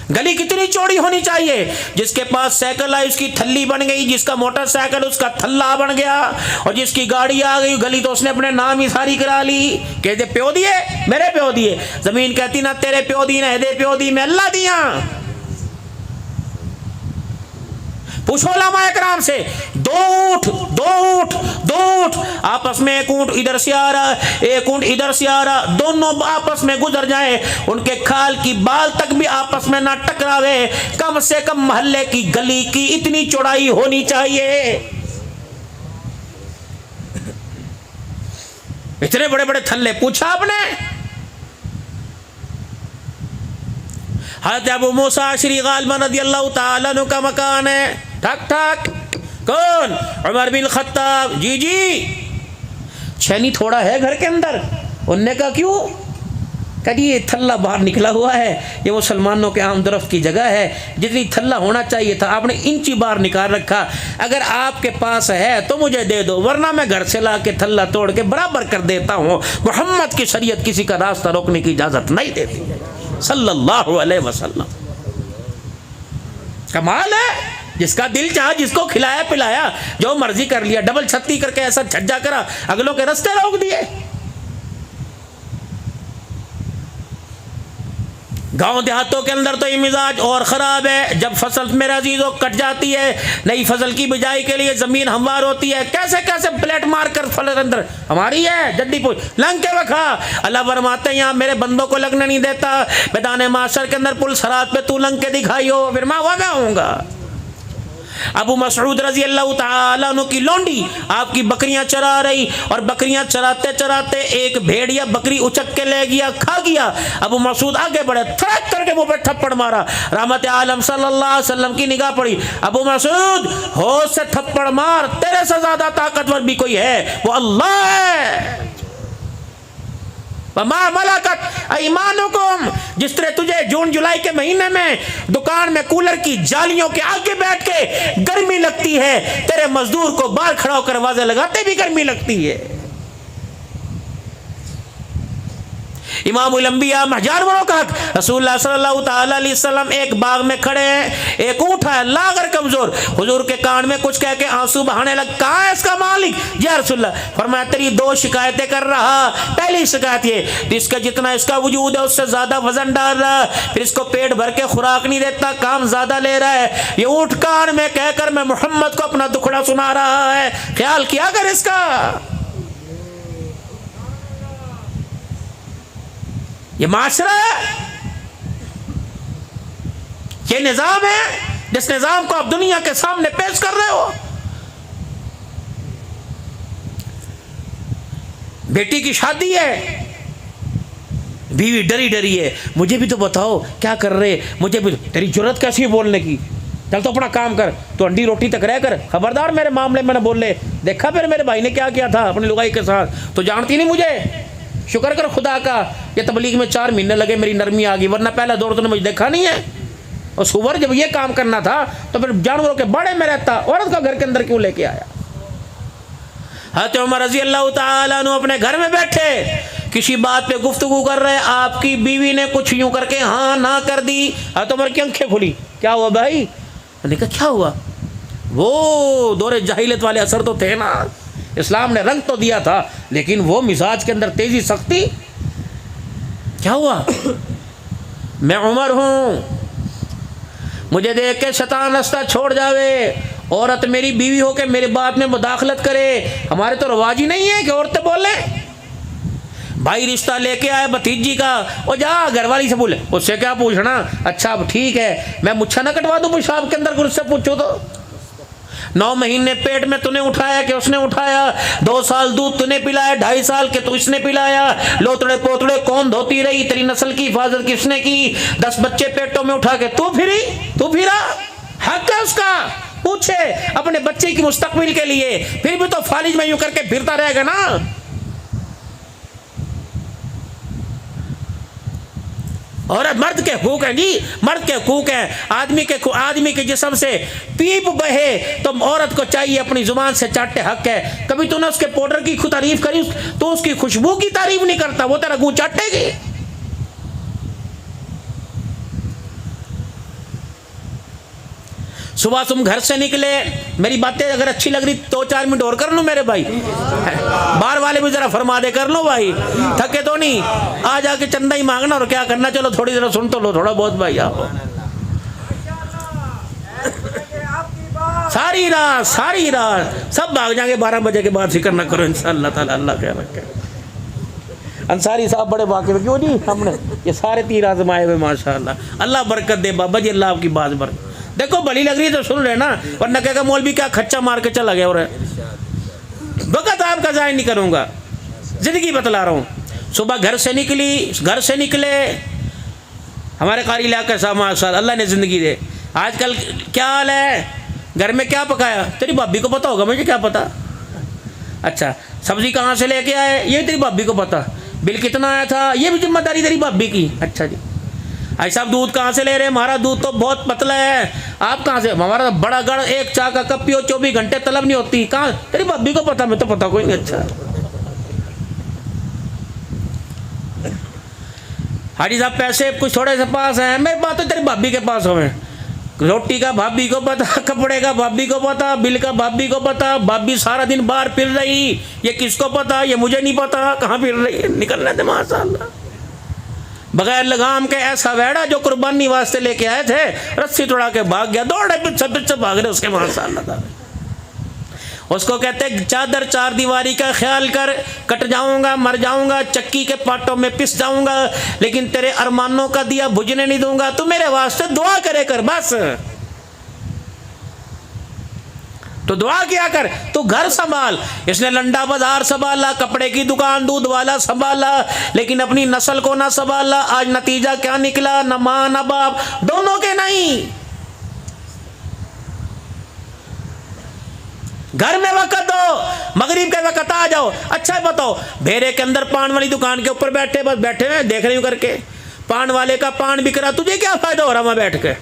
گلی کتنی چوڑی ہونی چاہیے, جس کے پاس سائیکل آئی اس کی تھلی بن گئی, جس کا موٹر سائیکل اس کا تھلا بن گیا, اور جس کی گاڑی آ گئی گلی تو اس نے اپنے نام ہی ساری کرا لی. کہتے پیو دیے, میرے پیو دیے. زمین کہتی نہ تیرے پیو دی, نہ دے پیو دی, میں اللہ دیا. پوچھو علماء اکرام سے, دو اونٹ آپس میں, ایک اونٹ ادھر سے آ رہا, ایک اونٹ ادھر سے آ رہا, دونوں آپس میں گزر جائیں, ان کے کھال کی بال تک بھی آپس میں نہ ٹکراوے, کم سے کم محلے کی گلی کی اتنی چوڑائی ہونی چاہیے. اتنے بڑے بڑے تھلے, پوچھا آپ نے؟ حضرت ابو موسیٰ اشعری غالباً رضی اللہ تعالیٰ عنہ کا مکان ہے. ٹھک ٹھک, کون؟ عمر بن خطاب. جی چھینی تھوڑا ہے گھر کے اندر. انہوں نے کہا کیوں؟ کہ جی یہ تھلا باہر نکلا ہوا ہے, یہ مسلمانوں کے عام درفت کی جگہ ہے, جتنی تھلا ہونا چاہیے تھا آپ نے انچی باہر نکال رکھا. اگر آپ کے پاس ہے تو مجھے دے دو, ورنہ میں گھر سے لا کے تھلا توڑ کے برابر کر دیتا ہوں. محمد کی شریعت کسی کا راستہ روکنے کی اجازت نہیں دیتی صلی اللہ علیہ وسلم. کمال ہے, جس کا دل چاہا جس کو کھلایا پلایا, جو مرضی کر لیا, ڈبل چھتی کر کے ایسا چھجا کرا, اگلوں کے رستے روک دیے. گاؤں دیہاتوں کے اندر تو یہ مزاج اور خراب ہے. جب فصل میرے عزیزوں کٹ جاتی ہے, نئی فصل کی بجائی کے لیے زمین ہموار ہوتی ہے, کیسے کیسے پلیٹ مار کر فصل اندر ہماری ہے جڈی پوچھ لنگ کے وکھا. اللہ فرماتے ہیں یہاں میرے بندوں کو لگنے نہیں دیتا, میدان معاشر کے اندر پل صراط پہ تو لنگ کے دکھائی ہو, پھر میں وہاں ہوں گا. ابو مسعود رضی اللہ تعالیٰ عنہ کی لونڈی آپ کی بکریاں چرا رہی, اور بکریاں چراتے چراتے ایک بھیڑیا بکری اچک کے لے گیا, کھا گیا. ابو مسعود آگے بڑھے, تھرک کر کے منہ پہ تھپڑ مارا. رحمت عالم صلی اللہ علیہ وسلم کی نگاہ پڑی, ابو مسعود ہوش سے تھپڑ مار, تیرے سے زیادہ طاقتور بھی کوئی ہے, وہ اللہ ہے. وما ملکت ایمانکم, جس طرح تجھے جون جولائی کے مہینے میں دکان میں کولر کی جالیوں کے آگے بیٹھ کے گرمی لگتی ہے, تیرے مزدور کو باہر کھڑا ہو کر واضح لگاتے بھی گرمی لگتی ہے. امام الانبیاء جانوروں کا حق, رسول اللہ صلی اللہ تعالی علیہ وسلم ایک باغ میں کھڑے ہیں, ایک اونٹ ہے لاغر کمزور, حضور کے کان میں کچھ کہہ کے آنسو بہانے لگ, کہاں ہے اس کا مالک؟ یا رسول اللہ. فرمایا تیری 2 شکایتیں کر رہا, پہلی شکایت یہ اس کا جتنا اس کا وجود ہے اس سے زیادہ وزن ڈال رہا ہے, پھر اس کو پیٹ بھر کے خوراک نہیں دیتا, کام زیادہ لے رہا ہے, یہ اونٹ کان میں کہہ کر میں محمد کو اپنا دکھڑا سنا رہا ہے, خیال کیا کر اس کا. یہ معاشرہ, یہ نظام ہے جس نظام کو آپ دنیا کے سامنے پیش کر رہے ہو. بیٹی کی شادی ہے, بیوی ڈری ڈری ہے, مجھے بھی تو بتاؤ کیا کر رہے, مجھے بھی, تیری جرت کیسی ہے بولنے کی, چل تو اپنا کام کر, تو انڈی روٹی تک رہ کر, خبردار میرے معاملے میں نہ بول لے. دیکھا پھر میرے بھائی نے کیا کیا تھا اپنی لگائی کے ساتھ, تو جانتی نہیں مجھے, شکر کر خدا کا یہ تبلیغ میں 4 مہینے لگے میری نرمی آ گئی, ورنہ پہلا دور تو نے مجھے دیکھا نہیں ہے. اور سور جب یہ کام کرنا تھا تو پھر جانوروں کے باڑے میں رہتا, عورت کا گھر کے اندر کیوں لے کے آیا. حضرت عمر رضی اللہ تعالیٰ عنہ اپنے گھر میں بیٹھے, کسی بات پہ گفتگو کر رہے, آپ کی بیوی نے کچھ یوں کر کے ہاں نہ کر دی, تو عمر کی آنکھیں کھلی, کیا ہوا بھائی؟ میں نے کہا کیا ہوا؟ وہ دور جاہلیت والے اثر تو تھے نا, اسلام نے رنگ تو دیا تھا لیکن وہ مزاج کے اندر تیزی سختی. کیا ہوا؟ میں عمر ہوں, مجھے دیکھ کے شیطان راستہ چھوڑ جاوے, عورت میری بیوی ہو کے میرے بات میں مداخلت کرے, ہمارے تو رواج ہی نہیں ہے کہ عورتیں بولیں. بھائی رشتہ لے کے آئے بھتیجی کا, وہ جا گھر والی سے بولے, اس سے کیا پوچھنا, اچھا اب ٹھیک ہے میں مچھا نہ کٹوا دوں پیشاب کے اندر, گل سے پوچھو تو 9 مہینے پیٹ میں تو نے اٹھایا کہ اس نے اٹھایا, 2 سال دودھ تو نے پلایا, 2.5 سال کے تو اس نے پلایا, لوتڑے پوتڑے کون دھوتی رہی, تیری نسل کی حفاظت کس نے کی, 10 بچے پیٹوں میں اٹھا کے تو پھرا, حق ہے اس کا, پوچھے اپنے بچے کی مستقبل کے لیے, پھر بھی تو فالج میں یوں کر کے پھرتا رہے گا نا. اور مرد کے حقوق ہیں جی, مرد کے حقوق ہیں, آدمی کے جسم سے پیپ بہے تو عورت کو چاہیے اپنی زبان سے چاٹے, حق ہے. کبھی تو نے اس کے پاؤڈر کی تعریف کری تو اس کی خوشبو کی تعریف نہیں کرتا, وہ تیرا گو چاٹے گی. صبح تم گھر سے نکلے, میری باتیں اگر اچھی لگ رہی 2-4 منٹ اور کر لوں میرے بھائی, باہر والے بھی ذرا فرما دے کر لو بھائی, تھکے تو نہیں, آ جا کے چندہ ہی مانگنا اور کیا کرنا, چلو تھوڑی دیر سن تو لو تھوڑا بہت بھائی. آپ ساری رات سب بھاگ جائیں گے, 12 بجے کے بعد فکر نہ کرو انشاءاللہ تعالی, اللہ خیر رکھے. انصاری صاحب بڑے واقع میں کیوں نہیں, ہم نے یہ سارے 3 آزمائے ہوئے ماشاءاللہ, اللہ برکت دے بابا جی, اللہ آپ کی باز برکت. دیکھو بڑی لگ رہی ہے تو سن رہے نا, ورنہ کہے گا مولوی کیا کھچا مار کے چلا گیا. اور وقت آپ کا ضائع نہیں کروں گا, زندگی بتلا رہا ہوں. صبح گھر سے نکلے, ہمارے قاری علاقہ صاحب ماشاءاللہ اللہ نے زندگی دے, آج کل کیا حال ہے, گھر میں کیا پکایا, تیری بھابی کو پتا ہوگا, مجھے کیا پتا. اچھا سبزی کہاں سے لے کے آئے, یہ تیری بھابی کو پتا, بل کتنا آیا تھا, یہ بھی ذمہ داری تیری بھابی کی. اچھا جی بھائی صاحب دودھ کہاں سے لے رہے ہیں, ہمارا دودھ تو بہت پتلا ہے, آپ کہاں سے, ہمارا بڑا گڑھ, 1 چائے کا کپ پیو 24 گھنٹے طلب نہیں ہوتی, کہاں تیری بھابی کو پتا, میں تو پتا کوئی نہیں. اچھا حاجی صاحب پیسے کچھ تھوڑے سے پاس ہیں, میرے بات تو تیری بھابی کے پاس ہوئے, روٹی کا بھابی کو پتا, کپڑے کا بھابی کو پتا, بل کا بھابی کو پتا, بھابی سارا دن باہر پھر رہی, یہ کس کو پتا, یہ مجھے نہیں پتا کہاں پھر رہی ہے, نکلنے دے ماشاءاللہ. بغیر لگام کے ایسا ویڑا جو قربانی واسطے لے کے آئے تھے, رسی توڑا کے بھاگ گیا, دوڑے پیچھے بھاگ رہے اس کے ماشاءاللہ. اس کو کہتے چادر 4 دیواری کا خیال کر, کٹ جاؤں گا, مر جاؤں گا, چکی کے پاٹوں میں پس جاؤں گا, لیکن تیرے ارمانوں کا دیا بجھنے نہیں دوں گا, تو میرے واسطے دعا کرے کر بس. تو دعا کیا کر, تو گھر سنبھال. اس نے لنڈا بازار سنبھالا, کپڑے کی دکان, دودھ والا سنبھالا, لیکن اپنی نسل کو نہ سنبھالا. آج نتیجہ کیا نکلا, نہ ماں نہ باپ, دونوں کے نہیں. گھر میں وقت دو, مغرب کے وقت آ جاؤ. اچھا بتاؤ, بھیرے کے اندر پان والی دکان کے اوپر بیٹھے, بس بیٹھے ہوئے دیکھ رہی ہوں کر کے, پان والے کا پان بک رہا, تجھے کیا فائدہ ہو رہا وہاں بیٹھ کے.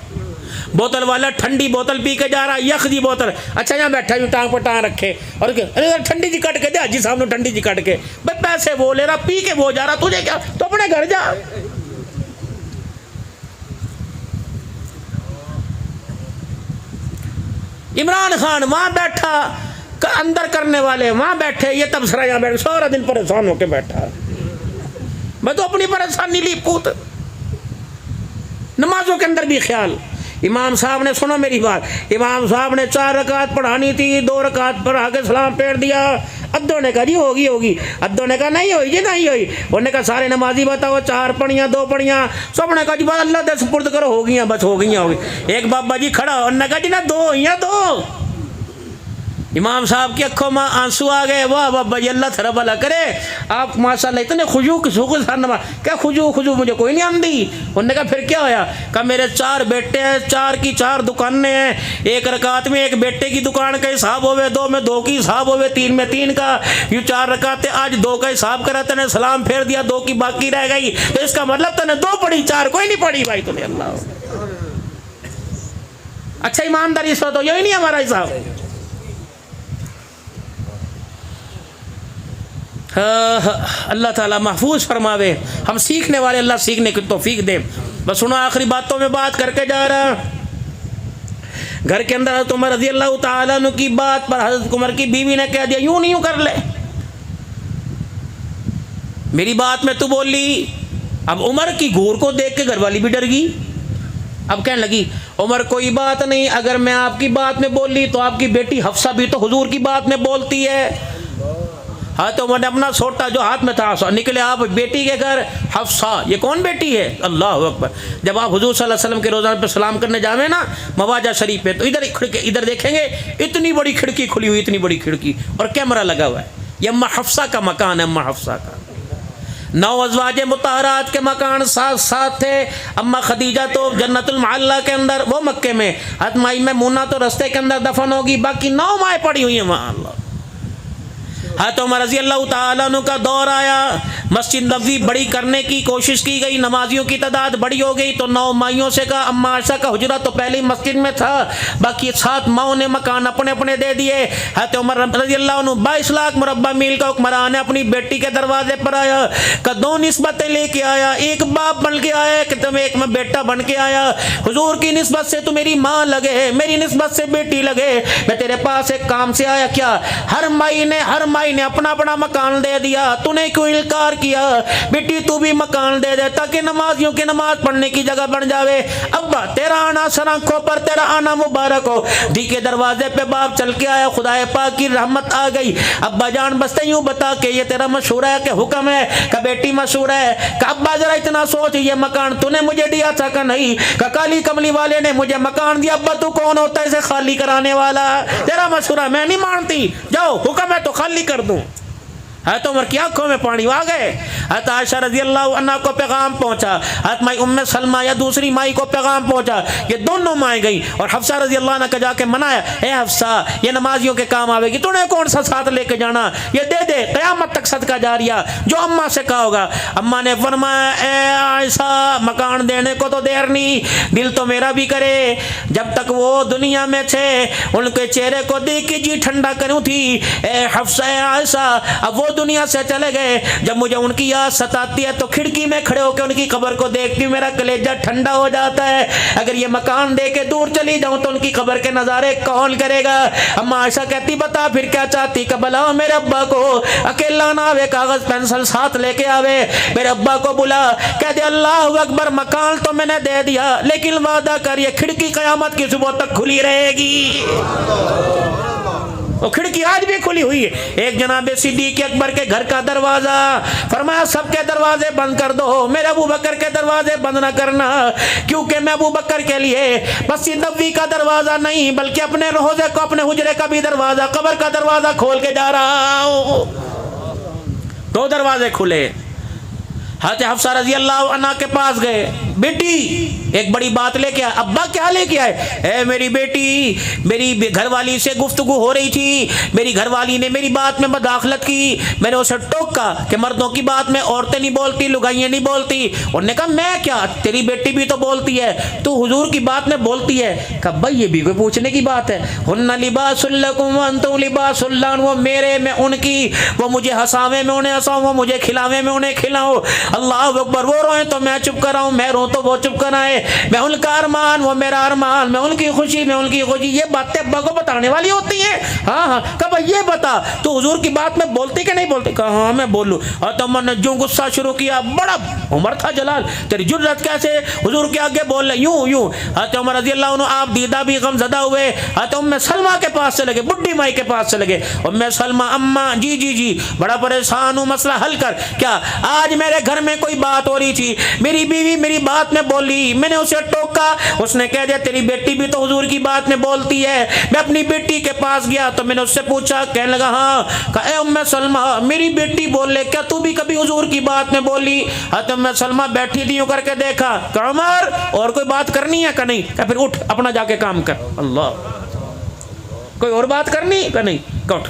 بوتل والا ٹھنڈی بوتل پی کے جا رہا, یخ جی بوتل, اچھا یہاں بیٹھا ہوں ٹانگ پر ٹانگ رکھے, اور ٹھنڈی جی کٹ کے دے, حاجی صاحب نے ٹھنڈی جی کٹ کے, بھائی پیسے وہ لے رہا, پی کے وہ جا رہا, تجھے کیا, تو اپنے گھر جا. عمران خان وہاں بیٹھا, اندر کرنے والے وہاں بیٹھے, یہ تبصرہ یہاں بیٹھے, سارا دن پریشان ہو کے بیٹھا. میں تو اپنی پریشانی لی پوت. نمازوں کے اندر بھی خیال. امام صاحب نے, سنو میری بات, امام صاحب نے 4 رکعت پڑھانی تھی, 2 رکعت پڑھا کے سلام پھیر دیا. ادوں نے کہا جی ہوگی, ادوں نے کہا نہیں ہوئی جی, نہیں ہوئی. انہوں نے کہا سارے نمازی بتاؤ, 4 پڑھیاں 2 پڑھیاں, سب نے کہا جی بس اللہ دے سپرد کرو, ہو گئی بس, ہو گئی. ایک بابا جی کھڑا, انہوں نے کہا جی نا 2 ہوئی 2. امام صاحب کی اکھوں میں آنسو آ گئے. واہ بابا جی اللہ تھرا بھلا کرے, آپ ماشاءاللہ اتنے خشوع کے ساتھ نماز. کیا خشوع مجھے کوئی نہیں آندی. انہوں نے کہا پھر کیا ہویا, کہا میرے 4 بیٹے ہیں, 4 کی 4 دکانیں ہیں, 1 رکعت میں 1 بیٹے کی دکان کا حساب ہوئے, 2 میں 2 کی حساب ہوئے, 3 میں 3 کا, یوں 4 رکعتیں, آج 2 کا حساب کرا, تنے سلام پھیر دیا, 2 کی باقی رہ گئی, تو اس کا مطلب تنے 2 پڑھی, 4 کوئی نہیں پڑھی. بھائی تمہیں اللہ, اچھا ایمانداری سے تو یہی نہیں ہمارا حساب. اللہ تعالیٰ محفوظ فرماوے، ہم سیکھنے والے اللہ سیکھنے کی توفیق دے۔ بس سنو آخری باتوں میں بات کر کے جا رہا، گھر کے اندر حضرت عمر رضی اللہ تعالیٰ عنہ کی بات پر حضرت عمر کی بیوی نے کہہ دیا یوں نہیں یوں کر لے، میری بات میں تو بول لی۔ اب عمر کی گھور کو دیکھ کے گھر والی بھی ڈر گئی، اب کہنے لگی عمر کوئی بات نہیں، اگر میں آپ کی بات میں بول لی تو آپ کی بیٹی حفصہ بھی تو حضور کی بات میں بولتی ہے۔ ہاں تو عمر نے اپنا سوٹا جو ہاتھ میں تھا نکلے آپ بیٹی کے گھر، حفصہ یہ کون بیٹی ہے؟ اللہ اکبر۔ جب آپ حضور صلی اللہ علیہ وسلم کے روزانہ پہ سلام کرنے جاویں نا مواجہ شریف پہ، تو ادھر دیکھیں گے اتنی بڑی کھڑکی کھلی ہوئی، اتنی بڑی کھڑکی اور کیمرہ لگا ہوا ہے، یہ اما حفصہ کا مکان ہے، اما حفصہ کا۔ 9 ازواج مطہرات کے مکان ساتھ ساتھ تھے، اما خدیجہ تو جنت المعلی کے اندر، وہ مکے میں، حضرت مائی میمونہ تو رستے کے اندر دفن ہوگی، باقی 9 مائیں پڑی ہوئی ہیں وہاں۔ اللہ حضرت عمر رضی اللہ تعالیٰ عنہ کا دور آیا، مسجد نبوی بڑی کرنے کی کوشش کی گئی، نمازیوں کی تعداد بڑی ہو گئی، تو 9 مائیوں سے کہا، اما عائشہ کا حجرہ تو پہلے ہی مسجد میں تھا، باقی 7 ماؤں نے مکان اپنے اپنے دے دیے۔ حضرت عمر رضی اللہ عنہ 22 لاکھ مربع میل کا حکمران ہے، اپنی بیٹی کے دروازے پر آیا کہ 2 نسبتیں لے کے آیا، ایک باپ بن کے آیا کہ تم ایک میں بیٹا بن کے آیا، حضور کی نسبت سے تو میری ماں لگے، میری نسبت سے بیٹی لگے، میں تیرے پاس ایک کام سے آیا، کیا؟ ہر مائی نے اپنا اپنا مکان دے دیا، تو نے کیوں انکار کیا؟ بیٹی تو بھی مکان دے دے تاکہ نمازیوں کی نماز پڑھنے کی جگہ بن جاوے۔ ابا تیرا آنا سر آنکھوں پر، تیرا آنا مبارک ہو۔ دی کے دروازے پہ باپ چل کے آیا، خدا پاک کی رحمت آ گئی۔ ابا جان بس یوں بتا کہ یہ تیرا مشورہ ہے کہ حکم ہے کہ بیٹی مشورہ ہے؟ کہ ابا ذرا اتنا سوچ، یہ مکان تو نے مجھے دیا تھا کہ نہیں؟ کہ کالی کملی والے نے مجھے مکان دیا، ابا تو کون ہوتا ہے اسے خالی کرانے والا؟ تیرا مشورہ میں نہیں مانتی، جاؤ حکم ہے تو خالی کر دوں۔ حضرت عمر کی آنکھوں میں پانی آ گئے۔ حضرت عائشہ رضی اللہ عنہ کو پیغام پہنچا، حضرت مائی ام سلمہ یا دوسری مائی کو پیغام پہنچا، یہ دونوں مائیں گئی اور حفصہ رضی اللہ عنہ کا جا کے منایا، اے حفصہ یہ نمازیوں کے کام آوے گی، تو نے کون سا ساتھ لے کے جانا، یہ دے دے قیامت تک صدقہ جاریہ، جو اماں سے کہا ہوگا۔ اماں نے فرمایا اے عائشہ مکان دینے کو تو دیر نہیں، دل تو میرا بھی کرے، جب تک وہ دنیا میں تھے ان کے چہرے کو دیکھ کے جی ٹھنڈا کروں تھی۔ اے حفصہ اے عائشہ اب وہ دنیا سے چلے گئے، جب مجھے ان کی یاد ستاتی ہے تو کھڑکی میں کھڑے ہو کے ان کی قبر کو دیکھتی ہوں، میرا کلیجہ ٹھنڈا ہو جاتا ہے۔ اگر یہ مکان دے کے دور چلی جاؤں تو ان کی قبر کے نظارے کون کرے گا؟ اما عائشہ کہتی بتا پھر کیا چاہتی؟ کہ بلاؤ میرے ابا کو، اکیلا نہ آوے، کاغذ پینسل ساتھ لے کے آوے، میرے ابا کو بلا، کہہ دے اللہ اکبر مکان تو میں نے دے دیا لیکن وعدہ کر یہ کھڑکی قیامت کی صبح تک کھلی رہے گی۔ وہ کھڑکی آج بھی کھلی ہوئی ہے۔ ایک جناب صدیق اکبر کے گھر کا دروازہ، فرمایا سب کے دروازے بند کر دو، میرے ابو بکر کے دروازے بند نہ کرنا، کیونکہ میں ابو بکر کے لیے مسجد نبوی کا دروازہ نہیں بلکہ اپنے روضے کو، اپنے حجرے کا بھی دروازہ، قبر کا دروازہ کھول کے جا رہا ہوں۔ 2 دروازے کھلے۔ حضرت حفصہ رضی اللہ عنہ کے پاس گئے، بیٹی ایک بڑی بات لے کے آئے۔ ابا کیا لے کے آئے؟ اے میری بیٹی، میری گھر والی سے گفتگو ہو رہی تھی، میری گھر والی نے میری بات میں مداخلت کی، میں نے اسے ٹوکا کہ مردوں کی بات میں عورتیں نہیں بولتی، لگائیاں نہیں بولتی۔ انہوں نے کہا میں کیا، تیری بیٹی بھی تو بولتی ہے، تو حضور کی بات میں بولتی ہے۔ کہا بھائی یہ بھی کوئی پوچھنے کی بات ہے، ہن لباس لکم وانتم لباس لہن، وہ میرے میں ان کی، وہ مجھے ہنساوے میں انہیں ہنساؤں، وہ مجھے کھلاوے میں انہیں کھلاؤں۔ اللہ اکبر، وہ روئیں تو میں چپ کر آؤں، میں روں تو وہ چپ کر آئے، میں ان کا ارمان وہ میرا ارمان، میں ان کی خوشی میں ان کی خوشی۔ یہ باتیں ابا کو بتانے والی ہوتی ہیں؟ ہاں ہاں۔ کہا بھائی یہ بتا تو حضور کی بات میں بولتی کہ نہیں بولتی؟ کہا ہاں میں بولوں۔ اور تو عمر نے جو غصہ شروع کیا، بڑا عمر تھا جلال، تیری جرت کیسے حضور کے آگے بول رہے یوں یوں۔ حضرت عمر رضی اللہ عنہ آپ دیدہ بھی غم زدہ ہوئے، حضرت ام سلمہ کے پاس سے لگے، بڈھی مائی کے پاس سے لگے، ام سلمہ اماں جی بڑا پریشان ہوں، مسئلہ حل کر۔ کیا آج میرے گھر میں کوئی بات ہو رہی تھی، میری بیوی میری بات میں بولی، میں نے اسے ٹوکا، اس نے کہہ دیا تیری بیٹی بھی تو حضور کی بات میں بولتی ہے۔ میں اپنی بیٹی کے پاس گیا تو میں نے اس سے پوچھا، کہنے لگا ہاں۔ کہا اے ام سلمہ میری بیٹی بول لے، کیا تو بھی کبھی حضور کی بات میں بولی؟ حضرت ام سلمہ بیٹھی تھی، یوں کر کے دیکھا، کہ عمر اور کوئی بات کرنی ہے کہ نہیں؟ کہ پھر اٹھ اپنا جا کے کام کر۔ اللہ، کوئی اور بات کرنی کہ نہیں؟ کہ اٹھ۔